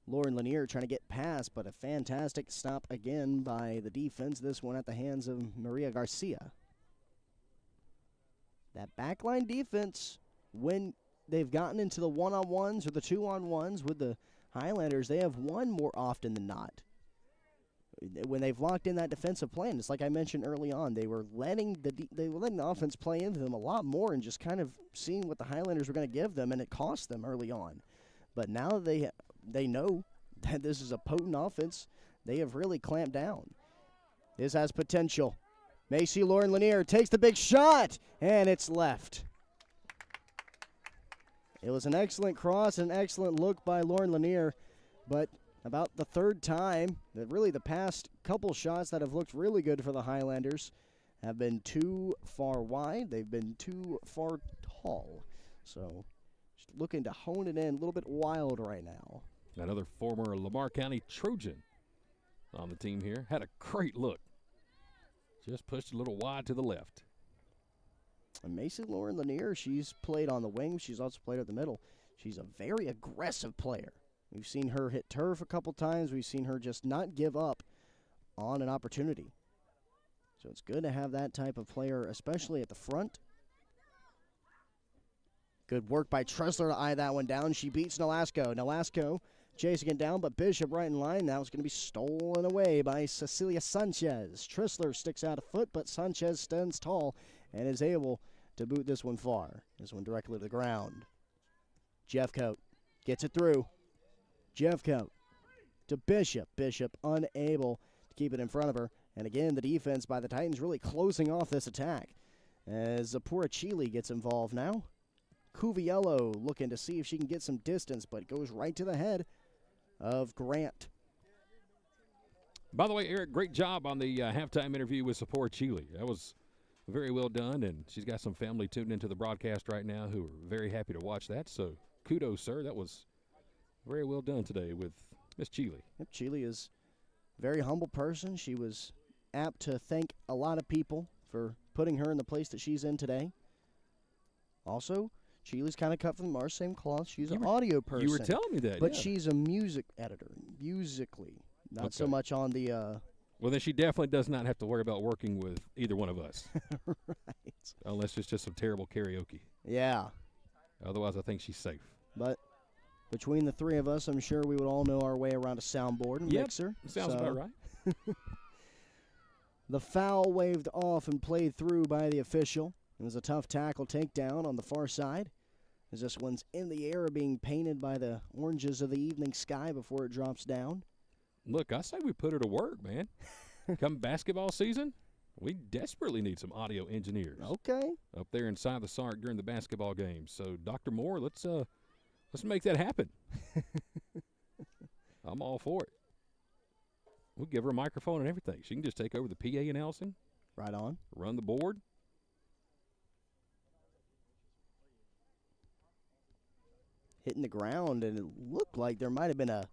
Lauren Lanier trying to get past, but a fantastic stop again by the defense. This one at the hands of Maria Garcia. That backline defense, when they've gotten into the one-on-ones or the two-on-ones with the Highlanders, they have won more often than not. When they've locked in that defensive plan, it's like I mentioned early on, they were letting the offense play into them a lot more and just kind of seeing what the Highlanders were going to give them, and it cost them early on. But now they know that this is a potent offense. They have really clamped down. This has potential. Macy Lauren Lanier takes the big shot, and it's left. It was an excellent cross, an excellent look by Lauren Lanier, but about the third time that really the past couple shots that have looked really good for the Highlanders have been too far wide. They've been too far tall. So just looking to hone it in a little bit wild right now. Another former Lamar County Trojan on the team here. Had a great look. Just pushed a little wide to the left. And Macy Lauren Lanier, she's played on the wing. She's also played at the middle. She's a very aggressive player. We've seen her hit turf a couple times. We've seen her just not give up on an opportunity. So it's good to have that type of player, especially at the front. Good work by Tressler to eye that one down. She beats Nolasco. Nolasco chasing it down, but Bishop right in line. Now it's going to be stolen away by Cecilia Sanchez. Tressler sticks out a foot, but Sanchez stands tall and is able to boot this one far. This one directly to the ground. Jeffcoat gets it through. Jeffcoat to Bishop. Bishop unable to keep it in front of her. And again, the defense by the Titans really closing off this attack as Zapora Chile gets involved now. Cuviello looking to see if she can get some distance, but goes right to the head of Grant. By the way, Eric, great job on the halftime interview with Sapora Chile. That was very well done, and she's got some family tuned into the broadcast right now who are very happy to watch that. So kudos, sir. That was very well done today with Miss Chile. Yep, Chile is a very humble person. She was apt to thank a lot of people for putting her in the place that she's in today. Also, Chile's kind of cut from the same cloth. She's an audio person. You were telling me that, but yeah. She's a music editor, musically, not so much on the. Well, then she definitely does not have to worry about working with either one of us. Right. Unless it's just some terrible karaoke. Yeah. Otherwise, I think she's safe. But between the three of us, I'm sure we would all know our way around a soundboard and mixer. Sounds about right. The foul waved off and played through by the official. It was a tough tackle takedown on the far side as this one's in the air being painted by the oranges of the evening sky before it drops down. Look, I say we put her to work, man. Come basketball season, we desperately need some audio engineers. Okay. Up there inside the SARC during the basketball games. So, Dr. Moore, let's make that happen. I'm all for it. We'll give her a microphone and everything. She can just take over the PA announcing. Right on. Run the board. Hitting the ground, and it looked like there might have been a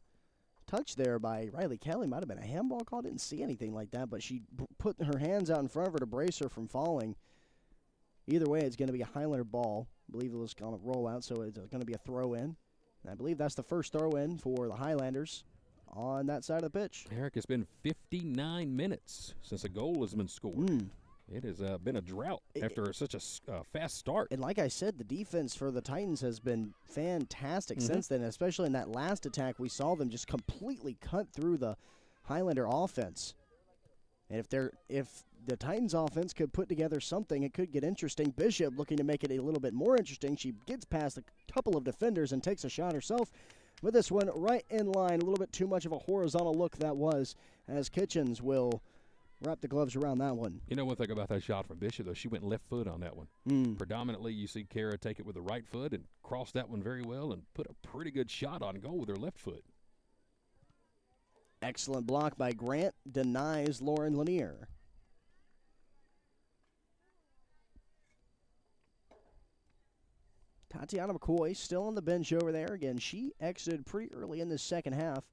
touch there by Riley Kelly. Might have been a handball call. Didn't see anything like that, but she put her hands out in front of her to brace her from falling. Either way, it's going to be a Highlander ball. I believe it was going to roll out, so it's going to be a throw-in. And I believe that's the first throw-in for the Highlanders on that side of the pitch. Eric, it's been 59 minutes since a goal has been scored. It has been a drought after such a fast start. And like I said, the defense for the Titans has been fantastic since then, especially in that last attack. We saw them just completely cut through the Highlander offense. And if the Titans offense could put together something, it could get interesting. Bishop looking to make it a little bit more interesting. She gets past a couple of defenders and takes a shot herself. With this one right in line, a little bit too much of a horizontal look that was, as Kitchens will wrap the gloves around that one. You know one thing about that shot from Bishop, though? She went left foot on that one. Predominantly, you see Kara take it with the right foot and cross that one very well and put a pretty good shot on goal with her left foot. Excellent block by Grant. Denies Lauren Lanier. Tatiana McCoy still on the bench over there. Again, she exited pretty early in the second half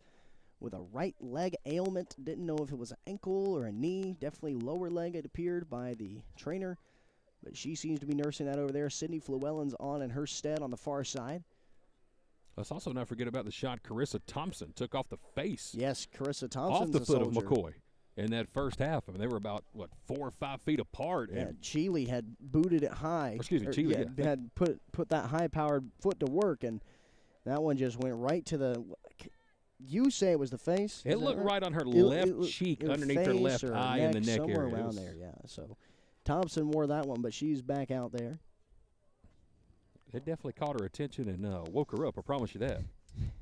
with a right leg ailment. Didn't know if it was an ankle or a knee. Definitely lower leg, it appeared, by the trainer. But she seems to be nursing that over there. Sydney Flewellen's on in her stead on the far side. Let's also not forget about the shot Carissa Thompson took off the face. Yes, Carissa Thompson's off the foot soldier. of McCoy in that first half. I mean, they were about, 4 or 5 feet apart. Yeah, Cheeley had booted it high. Cheeley. Had put that high-powered foot to work, and that one just went right to the – you say it was the face? It looked right on her left cheek, underneath her left eye in the neck somewhere area. Around there, yeah. So Thompson wore that one, but she's back out there. It definitely caught her attention and woke her up, I promise you that.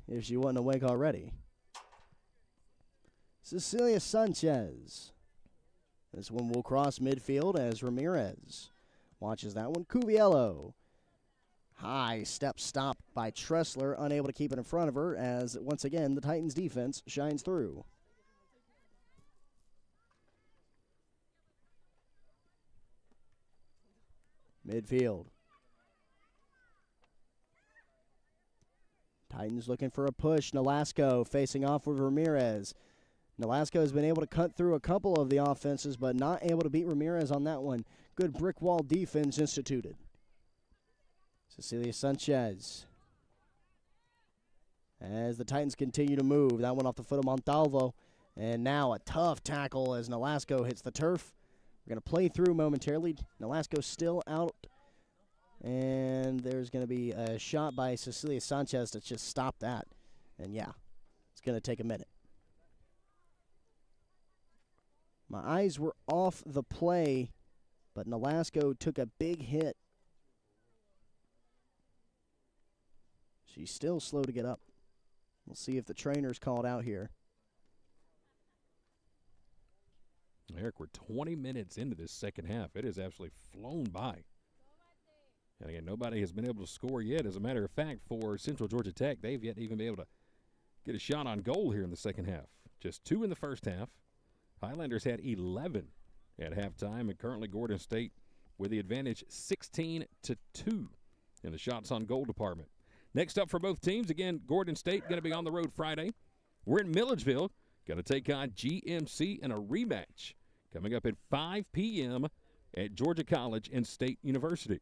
If she wasn't awake already. Cecilia Sanchez. This one will cross midfield as Ramirez watches that one. Cuviello. High step stop by Tressler, unable to keep it in front of her as, once again, the Titans defense shines through. Midfield. Titans looking for a push. Nolasco facing off with Ramirez. Nolasco has been able to cut through a couple of the offenses, but not able to beat Ramirez on that one. Good brick wall defense instituted. Cecilia Sanchez. As the Titans continue to move, that one off the foot of Montalvo. And now a tough tackle as Nolasco hits the turf. We're going to play through momentarily. Nolasco still out. And there's going to be a shot by Cecilia Sanchez to just stop that. And, yeah, it's going to take a minute. My eyes were off the play, but Nolasco took a big hit. She's still slow to get up. We'll see if the trainer's called out here. Eric, we're 20 minutes into this second half. It has absolutely flown by. And again, nobody has been able to score yet. As a matter of fact, for Central Georgia Tech, they've yet to even be able to get a shot on goal here in the second half. Just 2 in the first half. Highlanders had 11 at halftime, and currently Gordon State with the advantage 16-2 in the shots on goal department. Next up for both teams, again, Gordon State going to be on the road Friday. We're in Milledgeville, going to take on GMC in a rematch coming up at 5 p.m. at Georgia College and State University.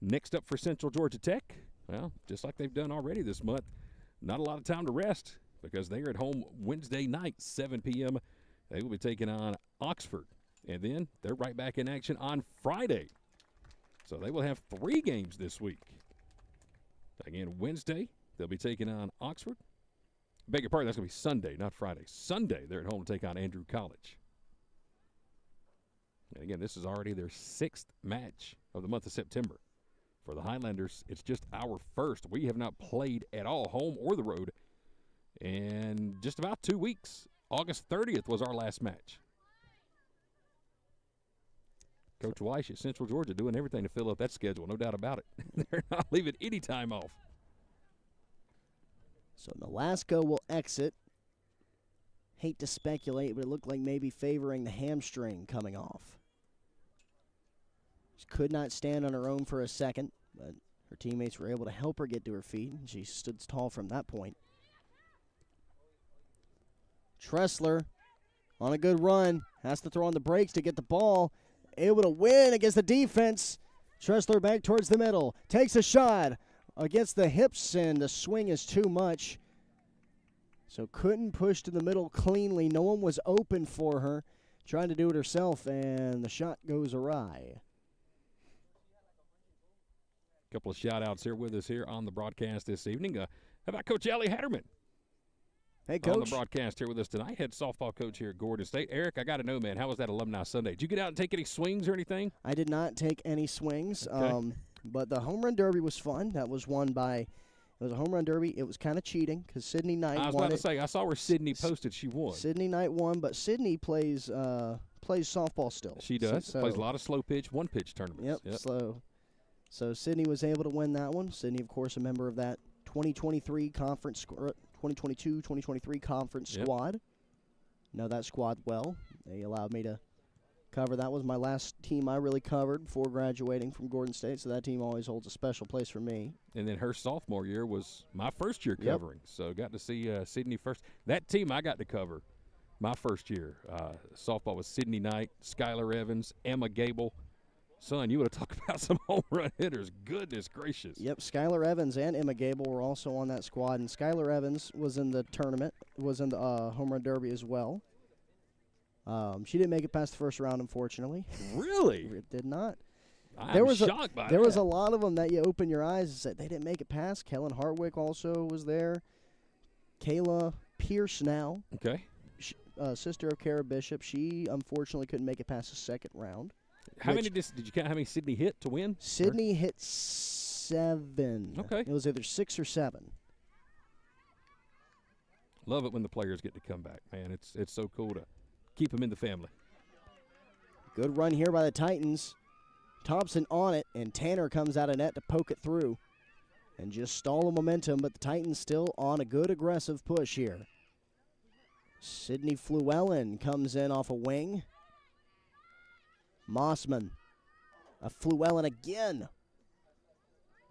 Next up for Central Georgia Tech, well, just like they've done already this month, not a lot of time to rest because they are at home Wednesday night, 7 p.m. They will be taking on Oxford, and then they're right back in action on Friday. So they will have 3 games this week. Again, Wednesday, they'll be taking on Oxford. Beg your pardon, that's going to be Sunday, not Friday. Sunday, they're at home to take on Andrew College. And again, this is already their 6th match of the month of September For the Highlanders, it's just our first. We have not played at all, home or the road, in just about 2 weeks. August 30th was our last match. Coach Weiss at Central Georgia doing everything to fill up that schedule, no doubt about it. They're not leaving any time off. So Nolasco will exit. Hate to speculate, but it looked like maybe favoring the hamstring coming off. She could not stand on her own for a second, but her teammates were able to help her get to her feet, and she stood tall from that point. Tressler on a good run, has to throw on the brakes to get the ball, able to win against the defense. Tressler back towards the middle, takes a shot against the hips, and the swing is too much. So couldn't push to the middle cleanly. No one was open for her. Trying to do it herself, and the shot goes awry. A couple of shout-outs here with us here on the broadcast this evening. How about Coach Allie Hatterman? Hey, Coach. On the broadcast here with us tonight, head softball coach here at Gordon State. Eric, I got to know, man, how was that Alumni Sunday? Did you get out and take any swings or anything? I did not take any swings, Okay. but the home run derby was fun. That was won by – it was a home run derby. It was kind of cheating because Sydney Knight won. I was about to say, I saw where Sydney posted she won. Sydney Knight won, but Sydney plays softball still. She does. So, plays a lot of slow pitch, one pitch tournaments. Yep, slow. So Sydney was able to win that one. Sydney, of course, a member of that 2023 conference, 2022-2023 conference squad. Know that squad well. They allowed me to cover. That was my last team I really covered before graduating from Gordon State, so that team always holds a special place for me. And then her sophomore year was my first year covering, so got to see Sydney first. That team I got to cover my first year. Softball was Sydney Knight, Skylar Evans, Emma Gable. Son, you want to talk about some home run hitters. Goodness gracious. Yep, Skylar Evans and Emma Gable were also on that squad, and Skylar Evans was in the tournament, was in the home run derby as well. She didn't make it past the first round, unfortunately. Really? It did not. I'm shocked by that. There was a lot of them that you open your eyes and said they didn't make it past. Kellen Hartwick also was there. Kayla Pierce now. Okay. Sister of Kara Bishop. She unfortunately couldn't make it past the second round. How many did you count how many Sydney hit to win? Sydney hit 7. Okay. It was either 6 or 7. Love it when the players get to come back, man. It's so cool to keep them in the family. Good run here by the Titans. Thompson on it, and Tanner comes out of net to poke it through and just stall the momentum, but the Titans still on a good aggressive push here. Sydney Fluellen comes in off a wing. Mossman. A Fluellen again.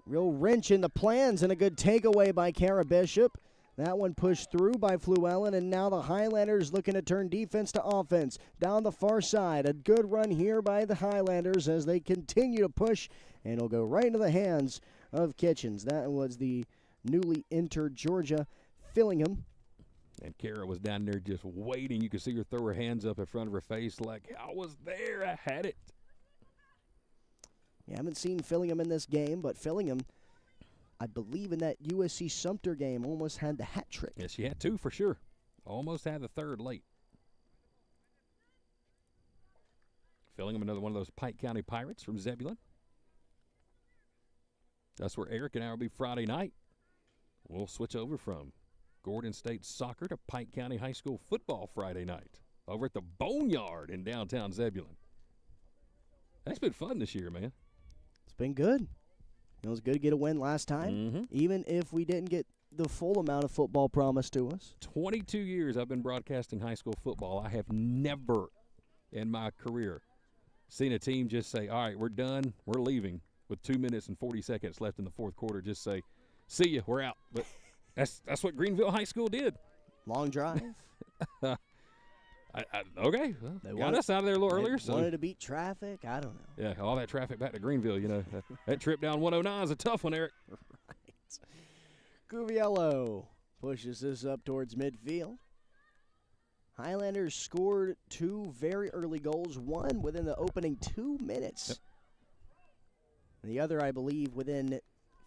Real wrench in the plans and a good takeaway by Kara Bishop. That one pushed through by Fluellen, and now the Highlanders looking to turn defense to offense. Down the far side, a good run here by the Highlanders as they continue to push, and it'll go right into the hands of Kitchens. That was the newly entered Georgia Fillingham. And Kara was down there just waiting. You could see her throw her hands up in front of her face like, I was there, I had it. You haven't seen Fillingham in this game, but Fillingham, I believe in that USC Sumter game, almost had the hat trick. Yes, she had 2 for sure. Almost had the third late. Fillingham, another one of those Pike County Pirates from Zebulon. That's where Eric and I will be Friday night. We'll switch over from Gordon State soccer to Pike County High School football Friday night over at the Boneyard in downtown Zebulon. That's been fun this year, man. It's been good. It was good to get a win last time, even if we didn't get the full amount of football promised to us. 22 years I've been broadcasting high school football. I have never in my career seen a team just say, all right, we're done, we're leaving, with 2 minutes and 40 seconds left in the fourth quarter, just say, see ya, we're out. But that's what Greenville High School did. Long drive. Okay, well, they got us out of there a little earlier. So wanted to beat traffic. I don't know. Yeah, all that traffic back to Greenville. You know, that trip down 109 is a tough one, Eric. Right. Cuviello pushes this up towards midfield. Highlanders scored 2 very early goals. One within the opening 2 minutes. Yep. The other, I believe, within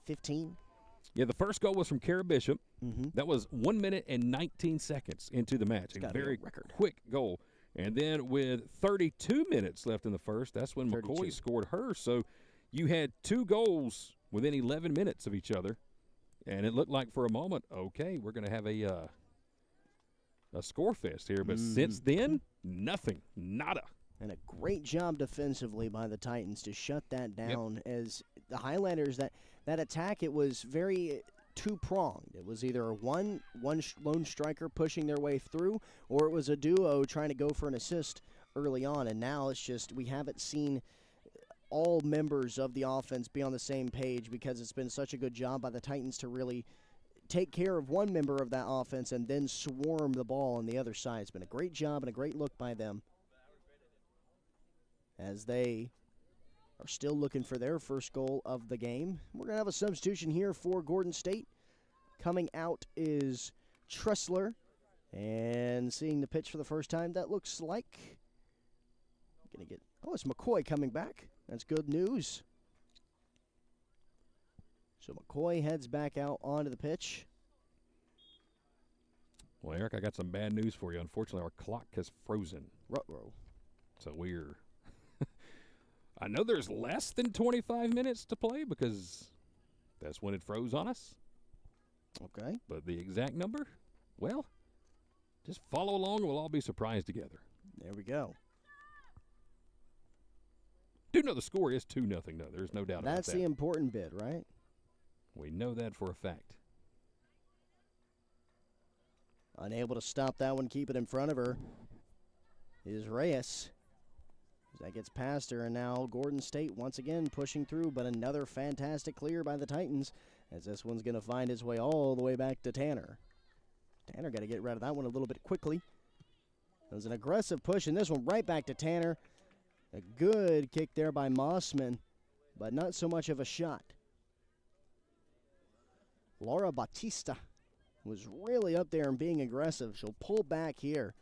15. Yeah, the first goal was from Kara Bishop. That was 1 minute and 19 seconds into the match. A very quick goal. And then with 32 minutes left in the first, that's when 32. McCoy scored hers. So you had 2 goals within 11 minutes of each other. And it looked like for a moment, okay, we're going to have a score fest here. But since then, nothing, nada. And a great job defensively by the Titans to shut that down. As the Highlanders, that attack, it was very two-pronged. It was either one lone striker pushing their way through, or it was a duo trying to go for an assist early on. And now it's just we haven't seen all members of the offense be on the same page, because it's been such a good job by the Titans to really take care of one member of that offense and then swarm the ball on the other side. It's been a great job and a great look by them, as they are still looking for their first goal of the game. We're going to have a substitution here for Gordon State. Coming out is Tressler, and seeing the pitch for the first time, that looks like it's McCoy coming back. That's good news. So McCoy heads back out onto the pitch. Well, Eric, I got some bad news for you. Unfortunately, our clock has frozen. Ruh-roh. So we're I know there's less than 25 minutes to play because that's when it froze on us. Okay. But the exact number, well, just follow along. We'll all be surprised together. There we go. Do know the score is 2-0, though. There's no doubt about that. That's the important bit, right? We know that for a fact. Unable to stop that one, keep it in front of her, is Reyes. That gets past her, and now Gordon State once again pushing through, but another fantastic clear by the Titans, as this one's going to find its way all the way back to Tanner. Tanner got to get rid of that one a little bit quickly. It was an aggressive push, and this one right back to Tanner. A good kick there by Mossman, but not so much of a shot. Laura Batista was really up there and being aggressive. She'll pull back here.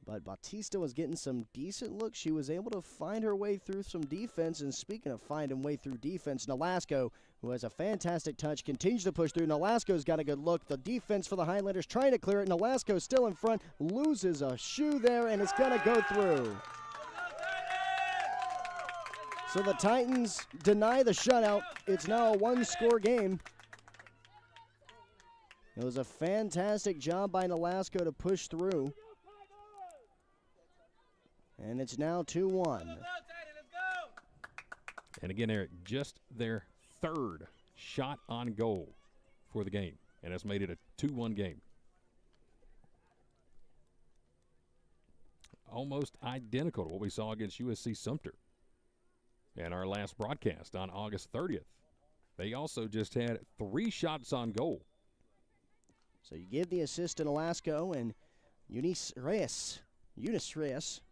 But Batista was getting some decent looks. She was able to find her way through some defense. And speaking of finding way through defense, Nolasco, who has a fantastic touch, continues to push through. Nolasco's got a good look. The defense for the Highlanders trying to clear it. Nolasco still in front, loses a shoe there, and it's going to go through. So the Titans deny the shutout. It's now a one-score game. It was a fantastic job by Nolasco to push through. And it's now 2-1. And again, Eric, just their third shot on goal for the game. And it's made it a 2-1 game. Almost identical to what we saw against USC Sumter in our last broadcast on August 30th. They also just had 3 shots on goal. So you give the assist to Nolasco, and Eunice Reyes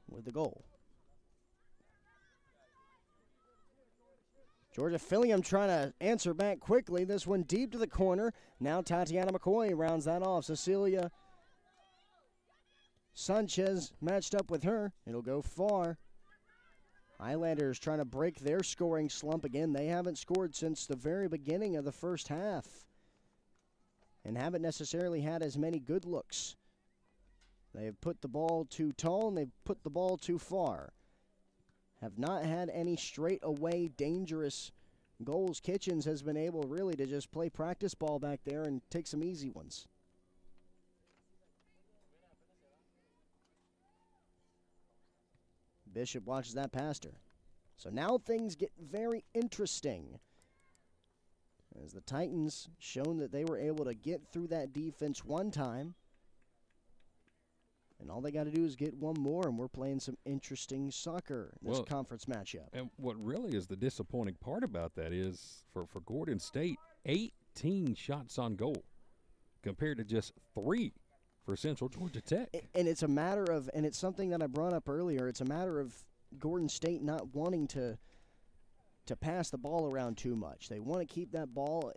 with the goal. Georgia Filliam trying to answer back quickly. This one deep to the corner. Now Tatiana McCoy rounds that off. Cecilia Sanchez matched up with her. It'll go far. Highlanders trying to break their scoring slump again. They haven't scored since the very beginning of the first half and haven't necessarily had as many good looks. They've put the ball too tall, and they've put the ball too far. Have not had any straight-away dangerous goals. Kitchens has been able really to just play practice ball back there and take some easy ones. Bishop watches that past her. So now things get very interesting, as the Titans shown that they were able to get through that defense one time. And all they got to do is get one more, and we're playing some interesting soccer in this conference matchup. And what really is the disappointing part about that is, for Gordon State, 18 shots on goal compared to just 3 for Central Georgia Tech. And it's a matter of, and it's something that I brought up earlier, it's a matter of Gordon State not wanting to pass the ball around too much. They want to keep that ball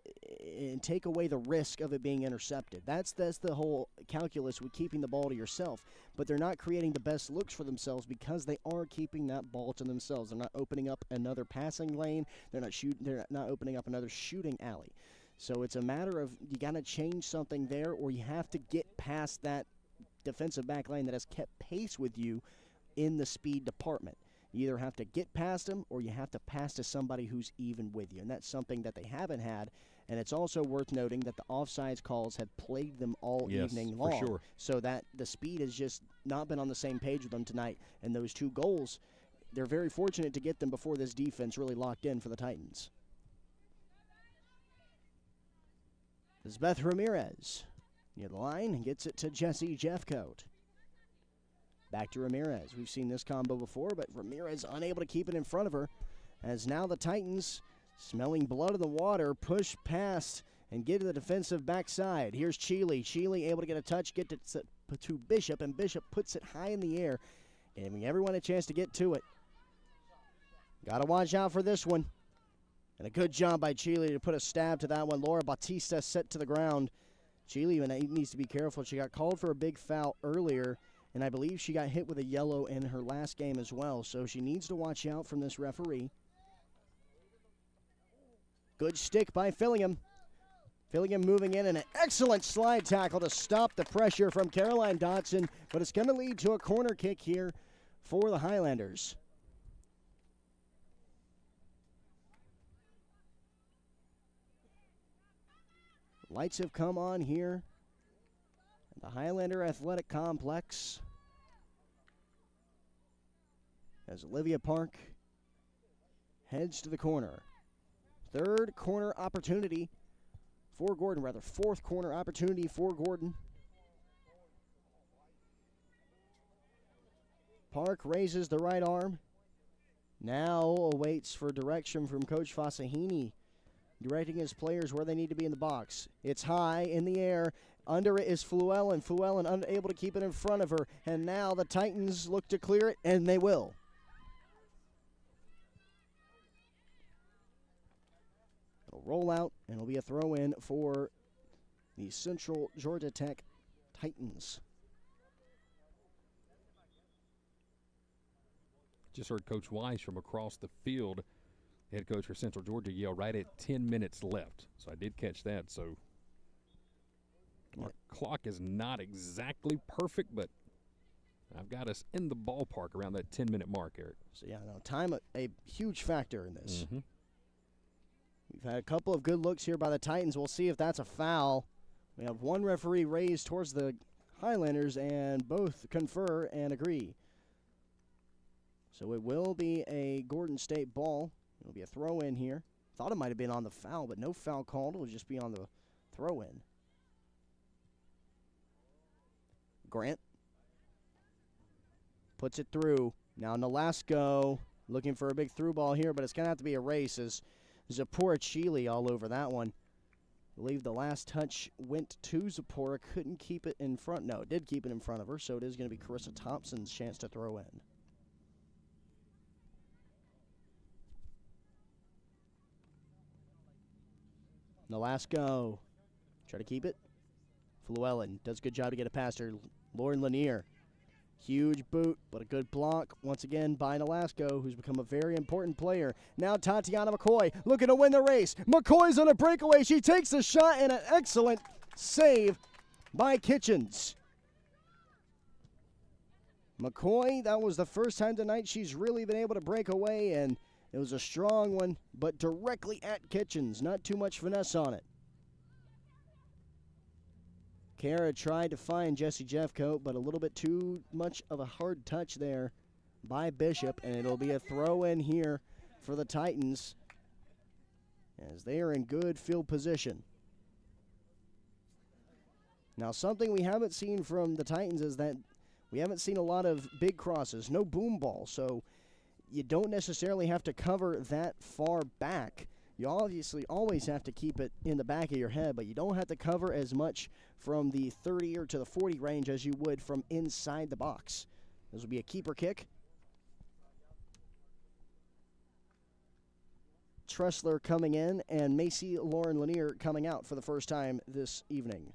and take away the risk of it being intercepted. That's the whole calculus with keeping the ball to yourself. But they're not creating the best looks for themselves because they are keeping that ball to themselves. They're not opening up another passing lane. They're not opening up another shooting alley. So it's a matter of you got to change something there, or you have to get past that defensive back line that has kept pace with you in the speed department. You either have to get past them or you have to pass to somebody who's even with you, and that's something that they haven't had. And it's also worth noting that the offsides calls have plagued them all evening long. For sure. So that the speed has just not been on the same page with them tonight. And those 2 goals, they're very fortunate to get them before this defense really locked in for the Titans. Lisbeth Ramirez near the line and gets it to Jessie Jeffcoat. Back to Ramirez. We've seen this combo before, but Ramirez unable to keep it in front of her, as now the Titans, smelling blood in the water, push past and get to the defensive backside. Here's Cheely. Cheely able to get a touch, get to Bishop, and Bishop puts it high in the air, giving everyone a chance to get to it. Got to watch out for this one. And a good job by Cheely to put a stab to that one. Laura Bautista set to the ground. Cheely needs to be careful. She got called for a big foul earlier, and I believe she got hit with a yellow in her last game as well, so she needs to watch out from this referee. Good stick by Fillingham. Fillingham moving in, and an excellent slide tackle to stop the pressure from Caroline Dotson, but it's going to lead to a corner kick here for the Highlanders. Lights have come on here at the Highlander Athletic Complex as Olivia Park heads to the corner. Third corner opportunity for Gordon, fourth corner opportunity for Gordon. Park raises the right arm. Now awaits for direction from Coach Fasahini, directing his players where they need to be in the box. It's high in the air. Under it is Fluellen. Fluellen unable to keep it in front of her. And now the Titans look to clear it, and they will. It'll roll out, and it'll be a throw-in for the Central Georgia Tech Titans. Just heard Coach Weiss from across the field, head coach for Central Georgia, yell right at 10 minutes left. So I did catch that. So our clock is not exactly perfect, but I've got us in the ballpark around that 10-minute mark, Eric. So, yeah, no, time a huge factor in this. Mm-hmm. We've had a couple of good looks here by the Titans. We'll see if that's a foul. We have one referee raised towards the Highlanders, and both confer and agree. So it will be a Gordon State ball. It'll be a throw-in here. Thought it might have been on the foul, but no foul called. It'll just be on the throw-in. Grant puts it through. Now Nolasco looking for a big through ball here, but it's going to have to be a race as Zipporah Cheely all over that one. I believe the last touch went to Zipporah. Couldn't keep it in front. No, it did keep it in front of her, so it is going to be Carissa Thompson's chance to throw in. Nolasco, try to keep it. Fluellen does a good job to get it past her. Lauren Lanier, huge boot, but a good block once again by Nolasco, who's become a very important player. Now Tatiana McCoy looking to win the race. McCoy's on a breakaway. She takes a shot, and an excellent save by Kitchens. McCoy, that was the first time tonight she's really been able to break away, and it was a strong one, but directly at Kitchens. Not too much finesse on it. Kara tried to find Jessie Jeffcoat, but a little bit too much of a hard touch there by Bishop, and it'll be a throw-in here for the Titans as they are in good field position. Now, something we haven't seen from the Titans is that we haven't seen a lot of big crosses, no boom ball, so you don't necessarily have to cover that far back. You obviously always have to keep it in the back of your head, but you don't have to cover as much from the 30 or to the 40 range as you would from inside the box. This will be a keeper kick. Tressler coming in, and Macy Lauren Lanier coming out for the first time this evening.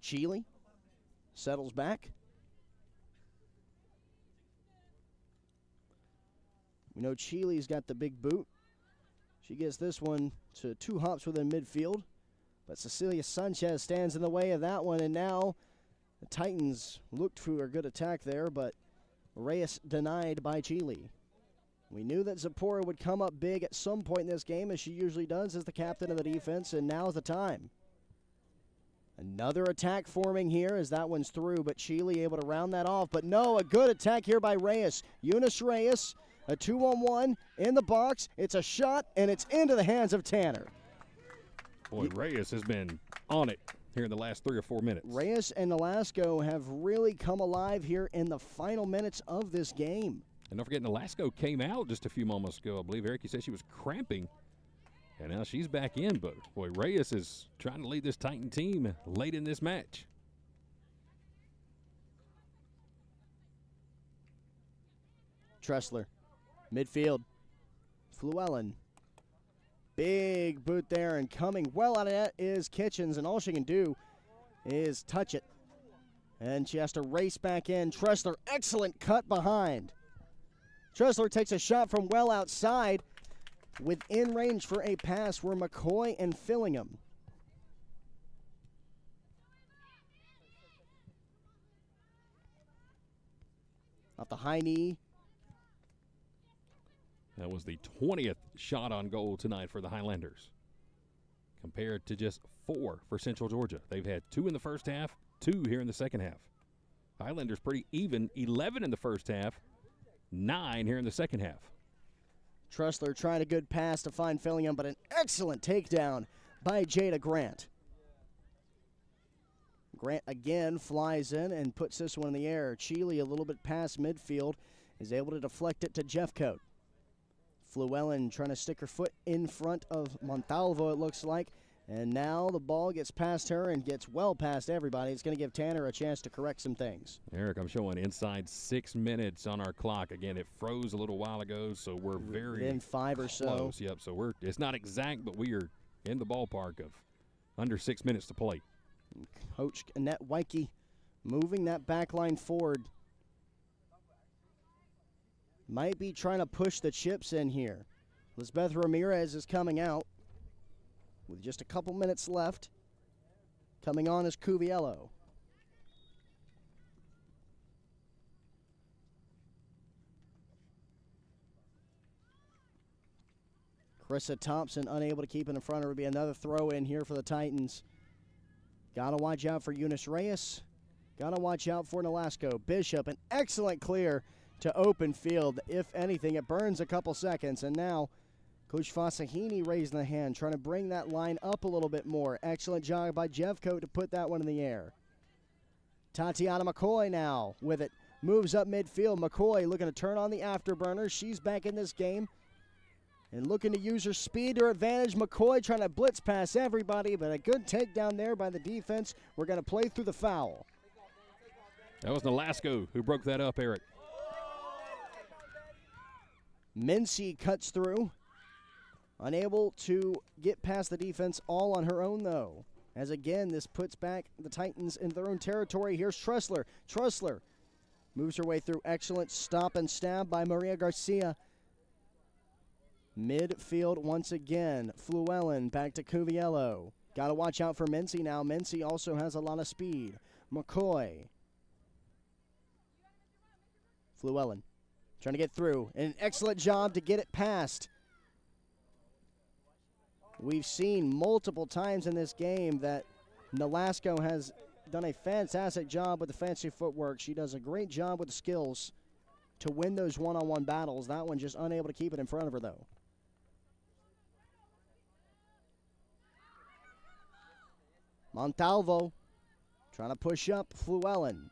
Cheely settles back. We know Cheely's got the big boot. She gets this one to 2 hops within midfield. But Cecilia Sanchez stands in the way of that one. And now The Titans looked for a good attack there, but Reyes denied by Chile. We knew that Zipporah would come up big at some point in this game, as she usually does as the captain of the defense, and now's the time. Another attack forming here as that one's through, but Chile able to round that off. But no, a good attack here by Reyes. Eunice Reyes, a 2-on-1 in the box. It's a shot, and it's into the hands of Tanner. Boy, Reyes has been on it here in the last 3 or 4 minutes. Reyes and Nolasco have really come alive here in the final minutes of this game. And don't forget, Nolasco came out just a few moments ago. I believe, Eric, you said she was cramping. And now she's back in, but boy, Reyes is trying to lead this Titan team late in this match. Tressler, midfield. Fluellen. Big boot there, and coming well out of that is Kitchens, and all she can do is touch it. And she has to race back in. Tressler, excellent cut behind. Tressler takes a shot from well outside. Within range for a pass were McCoy and Fillingham. Off the high knee. That was the 20th shot on goal tonight for the Highlanders, compared to just 4 for Central Georgia. They've had 2 in the first half, 2 here in the second half. Highlanders pretty even, 11 in the first half, 9 here in the second half. Tressler trying a good pass to find Fillingham, but an excellent takedown by Jada Grant. Grant again flies in and puts this one in the air. Chile, a little bit past midfield, is able to deflect it to Jeffcoat. Fluellen trying to stick her foot in front of Montalvo, it looks like. And now the ball gets past her and gets well past everybody. It's going to give Tanner a chance to correct some things. Eric, I'm showing inside 6 minutes on our clock. Again, it froze a little while ago, so we're very within 5 or so. Yep, so it's not exact, but we are in the ballpark of under 6 minutes to play. Coach Annette Weike moving that back line forward. Might be trying to push the chips in here. Lisbeth Ramirez is coming out with just a couple minutes left. Coming on is Cuviello. Carissa Thompson unable to keep it in front of her. Will be another throw in here for the Titans. Gotta watch out for Eunice Reyes. Gotta watch out for Nolasco. Bishop, an excellent clear to open field. If anything, it burns a couple seconds. And now Coach Fasahini raising the hand, trying to bring that line up a little bit more. Excellent job by Jeffcoat to put that one in the air. Tatiana McCoy now with it. Moves up midfield. McCoy looking to turn on the afterburner. She's back in this game and looking to use her speed to her advantage. McCoy trying to blitz past everybody, but a good takedown there by the defense. We're going to play through the foul. That was Nolasco who broke that up, Eric. Mincy cuts through. Unable to get past the defense all on her own, though. As again, this puts back the Titans in their own territory. Here's Tressler. Tressler moves her way through. Excellent stop and stab by Maria Garcia. Midfield once again. Fluellen back to Cuviello. Got to watch out for Mincy now. Mincy also has a lot of speed. McCoy. Fluellen trying to get through. An excellent job to get it past. We've seen multiple times in this game that Nolasco has done a fantastic job with the fancy footwork. She does a great job with the skills to win those one-on-one battles. That one just unable to keep it in front of her, though. Montalvo trying to push up. Fluellen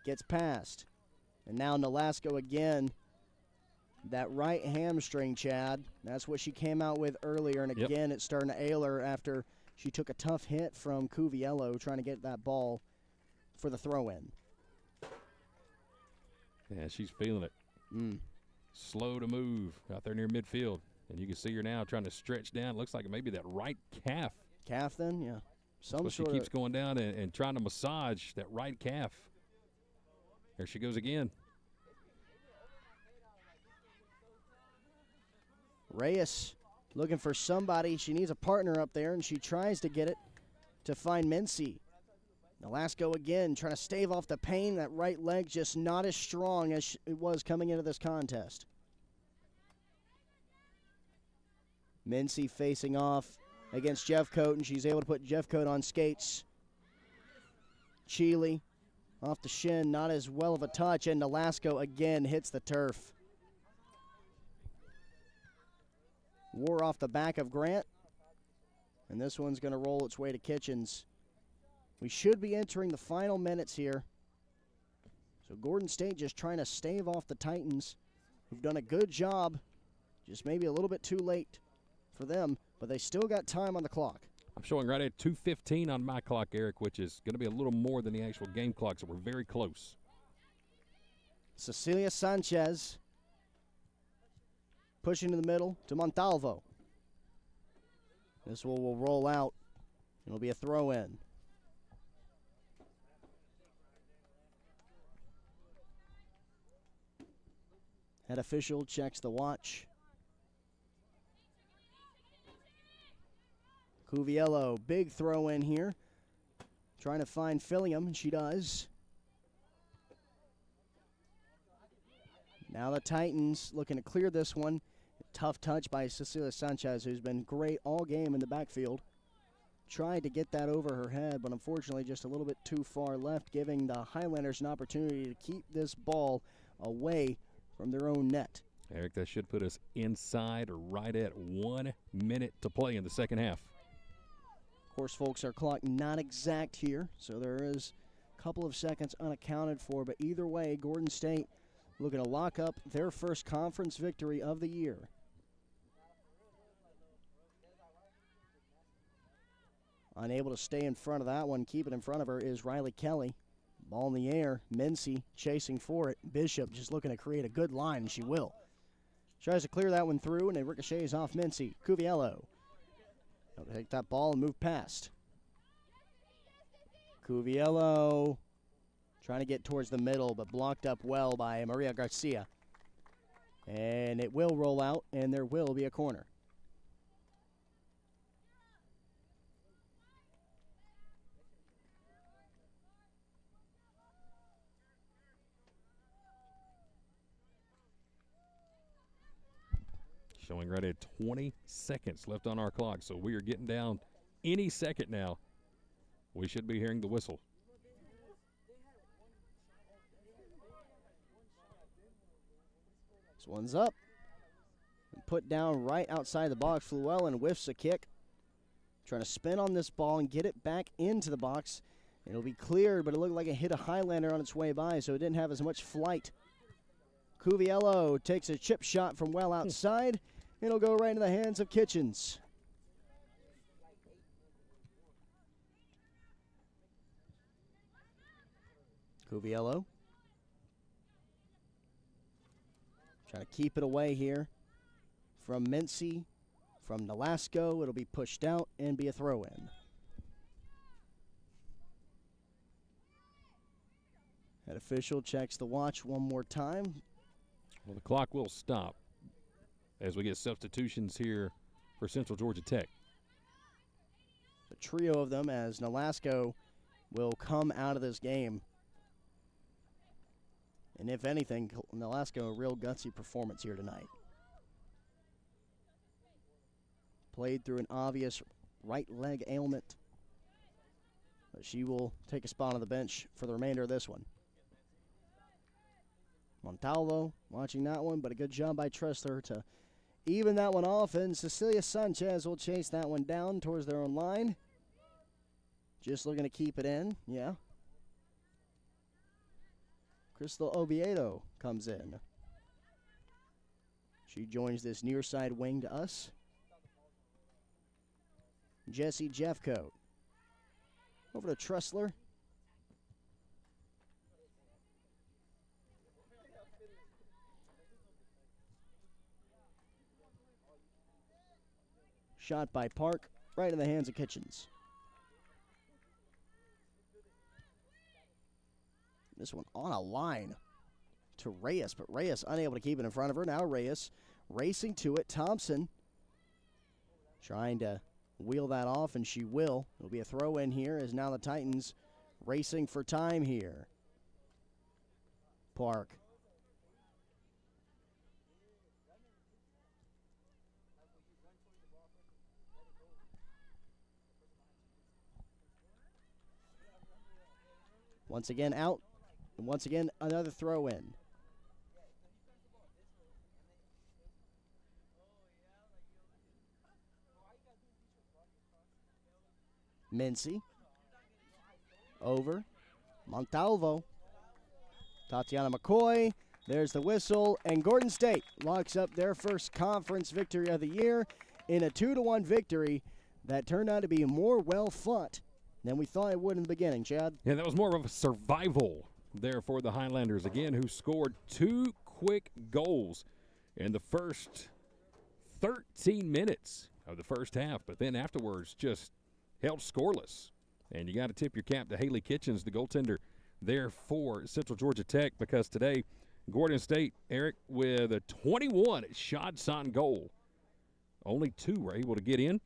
gets past. And now Nolasco again. That right hamstring, Chad, that's what she came out with earlier. And again, It's starting to ail her after she took a tough hit from Cuviello trying to get that ball for the throw-in. Yeah, she's feeling it. Slow to move out there near midfield. And you can see her now trying to stretch down. Looks like maybe that right calf. Calf then, yeah. She keeps going down and trying to massage that right calf. There she goes again. Reyes looking for somebody. She needs a partner up there, and she tries to get it to find Mincy. Nolasco again trying to stave off the pain. That right leg just not as strong as it was coming into this contest. Mincy facing off against Jeffcoat, and she's able to put Jeffcoat on skates. Cheely off the shin, not as well of a touch, and Nolasco again hits the turf. Wore off the back of Grant, and this one's going to roll its way to Kitchens. We should be entering the final minutes here. So Gordon State just trying to stave off the Titans, who've done a good job, just maybe a little bit too late for them, but they still got time on the clock. I'm showing right at 2:15 on my clock, Eric, which is going to be a little more than the actual game clock, so we're very close. Cecilia Sanchez pushing to the middle to Montalvo. This one will roll out. It'll be a throw-in. Head official checks the watch. Cuviello, big throw in here. Trying to find Filliam, and she does. Now the Titans looking to clear this one. Tough touch by Cecilia Sanchez, who's been great all game in the backfield. Tried to get that over her head, but unfortunately just a little bit too far left, giving the Highlanders an opportunity to keep this ball away from their own net. Eric, that should put us inside or right at 1 minute to play in the second half. Of course, folks, our clock not exact here, so there is a couple of seconds unaccounted for, but either way, Gordon State looking to lock up their first conference victory of the year. Unable to stay in front of that one, keep it in front of her is Riley Kelly. Ball in the air, Mincy chasing for it. Bishop just looking to create a good line, and she will. Tries to clear that one through, and it ricochets off Mincy. Cuviello. They'll take that ball and move past. Cuviello trying to get towards the middle, but blocked up well by Maria Garcia. And it will roll out, and there will be a corner. Showing right at 20 seconds left on our clock, so we are getting down any second now. We should be hearing the whistle. This one's up. And put down right outside the box. Fluellen whiffs a kick. Trying to spin on this ball and get it back into the box. It'll be cleared, but it looked like it hit a Highlander on its way by, so it didn't have as much flight. Cuviello takes a chip shot from well outside. It'll go right into the hands of Kitchens. Cuviello. Trying to keep it away here from Mincy, from Nolasco. It'll be pushed out and be a throw-in. Head official checks the watch one more time. Well, the clock will stop as we get substitutions here for Central Georgia Tech. A trio of them as Nolasco will come out of this game. And if anything, Nolasco, a real gutsy performance here tonight. Played through an obvious right leg ailment. But she will take a spot on the bench for the remainder of this one. Montalvo watching that one, but a good job by Tressler to even that one off, and Cecilia Sanchez will chase that one down towards their own line. Just looking to keep it in, yeah. Crystal Oviedo comes in. She joins this near side wing to us. Jesse Jeffcoat. Over to Tressler. Shot by Park, right in the hands of Kitchens. This one on a line to Reyes, but Reyes unable to keep it in front of her. Now Reyes racing to it. Thompson trying to wheel that off, and she will. It'll be a throw in here as now the Titans racing for time here. Park. Once again out, and once again another throw in. Mincy. Over. Montalvo. Tatiana McCoy. There's the whistle. And Gordon State locks up their first conference victory of the year in a 2-1 victory that turned out to be more well-fought than we thought it would in the beginning, Chad. Yeah, that was more of a survival there for the Highlanders, again, who scored 2 quick goals in the first 13 minutes of the first half, but then afterwards just held scoreless. And you got to tip your cap to Haley Kitchens, the goaltender there for Central Georgia Tech, because today Gordon State, Eric, with a 21 shots on goal. Only 2 were able to get in.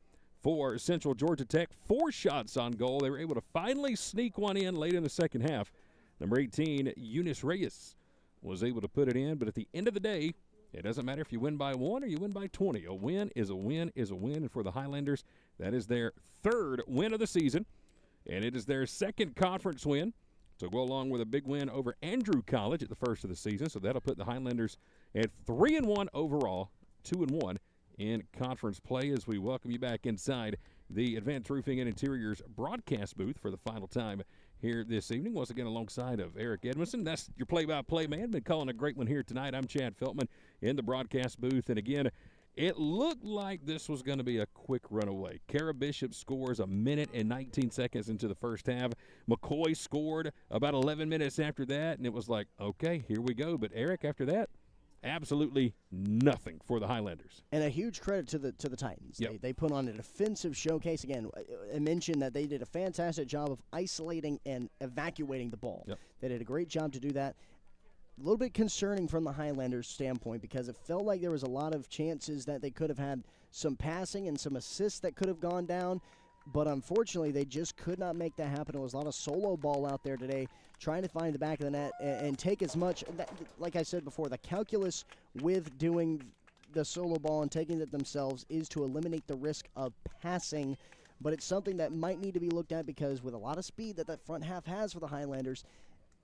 For Central Georgia Tech, 4 shots on goal. They were able to finally sneak one in late in the second half. Number 18, Eunice Reyes, was able to put it in. But at the end of the day, it doesn't matter if you win by 1 or you win by 20. A win is a win is a win. And for the Highlanders, that is their 3rd win of the season. And it is their 2nd conference win to go along with a big win over Andrew College at the first of the season. So that'll put the Highlanders at 3-1 overall, 2-1 in conference play, as we welcome you back inside the Advanced Roofing and Interiors broadcast booth for the final time here this evening. Once again, alongside of Eric Edmondson. That's your play-by-play man. Been calling a great one here tonight. I'm Chad Feltman in the broadcast booth. And again, it looked like this was going to be a quick runaway. Kara Bishop scores a minute and 19 seconds into the first half. McCoy scored about 11 minutes after that, and it was like, okay, here we go. But Eric, after that, absolutely nothing for the Highlanders. And a huge credit to the Titans. Yep. They put on a defensive showcase. Again, I mentioned that they did a fantastic job of isolating and evacuating the ball. Yep. They did a great job to do that. A little bit concerning from the Highlanders' standpoint, because it felt like there was a lot of chances that they could have had some passing and some assists that could have gone down. But unfortunately, they just could not make that happen. There was a lot of solo ball out there today, trying to find the back of the net and take as much. Like I said before, the calculus with doing the solo ball and taking it themselves is to eliminate the risk of passing. But it's something that might need to be looked at, because with a lot of speed that front half has for the Highlanders,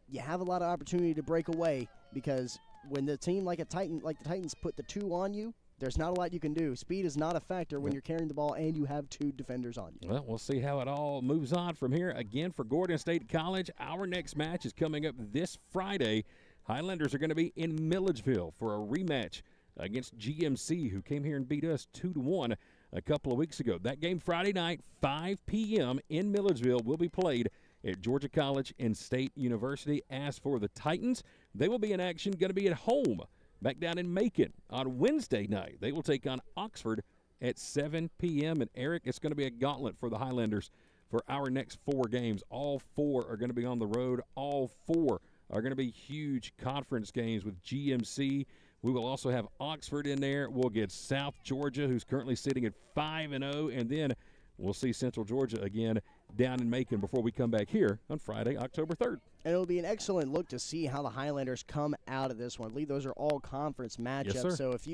you have a lot of opportunity to break away, because when the team like the Titans put the 2 on you, there's not a lot you can do. Speed is not a factor when you're carrying the ball and you have 2 defenders on you. Well, we'll see how it all moves on from here. Again, for Gordon State College, our next match is coming up this Friday. Highlanders are going to be in Milledgeville for a rematch against GMC, who came here and beat us 2-1 a couple of weeks ago. That game Friday night, 5 p.m. in Milledgeville, will be played at Georgia College and State University. As for the Titans, they will be in action, going to be at home back down in Macon on Wednesday night. They will take on Oxford at 7 p.m. And, Eric, it's going to be a gauntlet for the Highlanders for our next 4 games. All 4 are going to be on the road. All 4 are going to be huge conference games with GMC. We will also have Oxford in there. We'll get South Georgia, who's currently sitting at 5-0. And then we'll see Central Georgia again down in Macon before we come back here on Friday, October 3rd. And it'll be an excellent look to see how the Highlanders come out of this one. I believe those are all conference matchups. Yes, sir. So if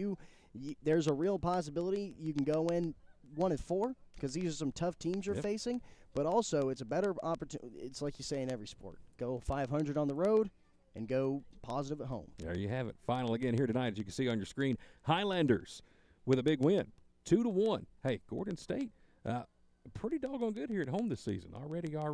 there's a real possibility you can go in 1-4, because these are some tough teams you're facing. But also, it's a better opportunity. It's like you say in every sport. Go 500 on the road and go positive at home. There you have it. Final again here tonight, as you can see on your screen. Highlanders with a big win, 2-1. Hey, Gordon State, pretty doggone good here at home this season. Already our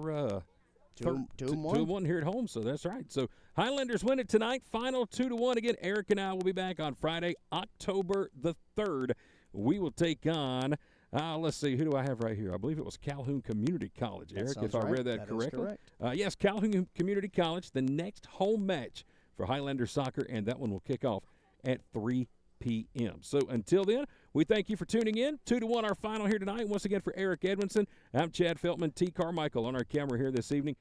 2-1 here at home, so that's right. So Highlanders win it tonight. Final 2-1. Again, Eric and I will be back on Friday, October the 3rd. We will take on, let's see, who do I have right here? I believe it was Calhoun Community College, Eric, if I read that correctly. Correct. Yes, Calhoun Community College, the next home match for Highlanders soccer, and that one will kick off at 3 p.m. So until then, we thank you for tuning in. 2-1 our final here tonight. Once again for Eric Edmondson, I'm Chad Feltman, T. Carmichael on our camera here this evening.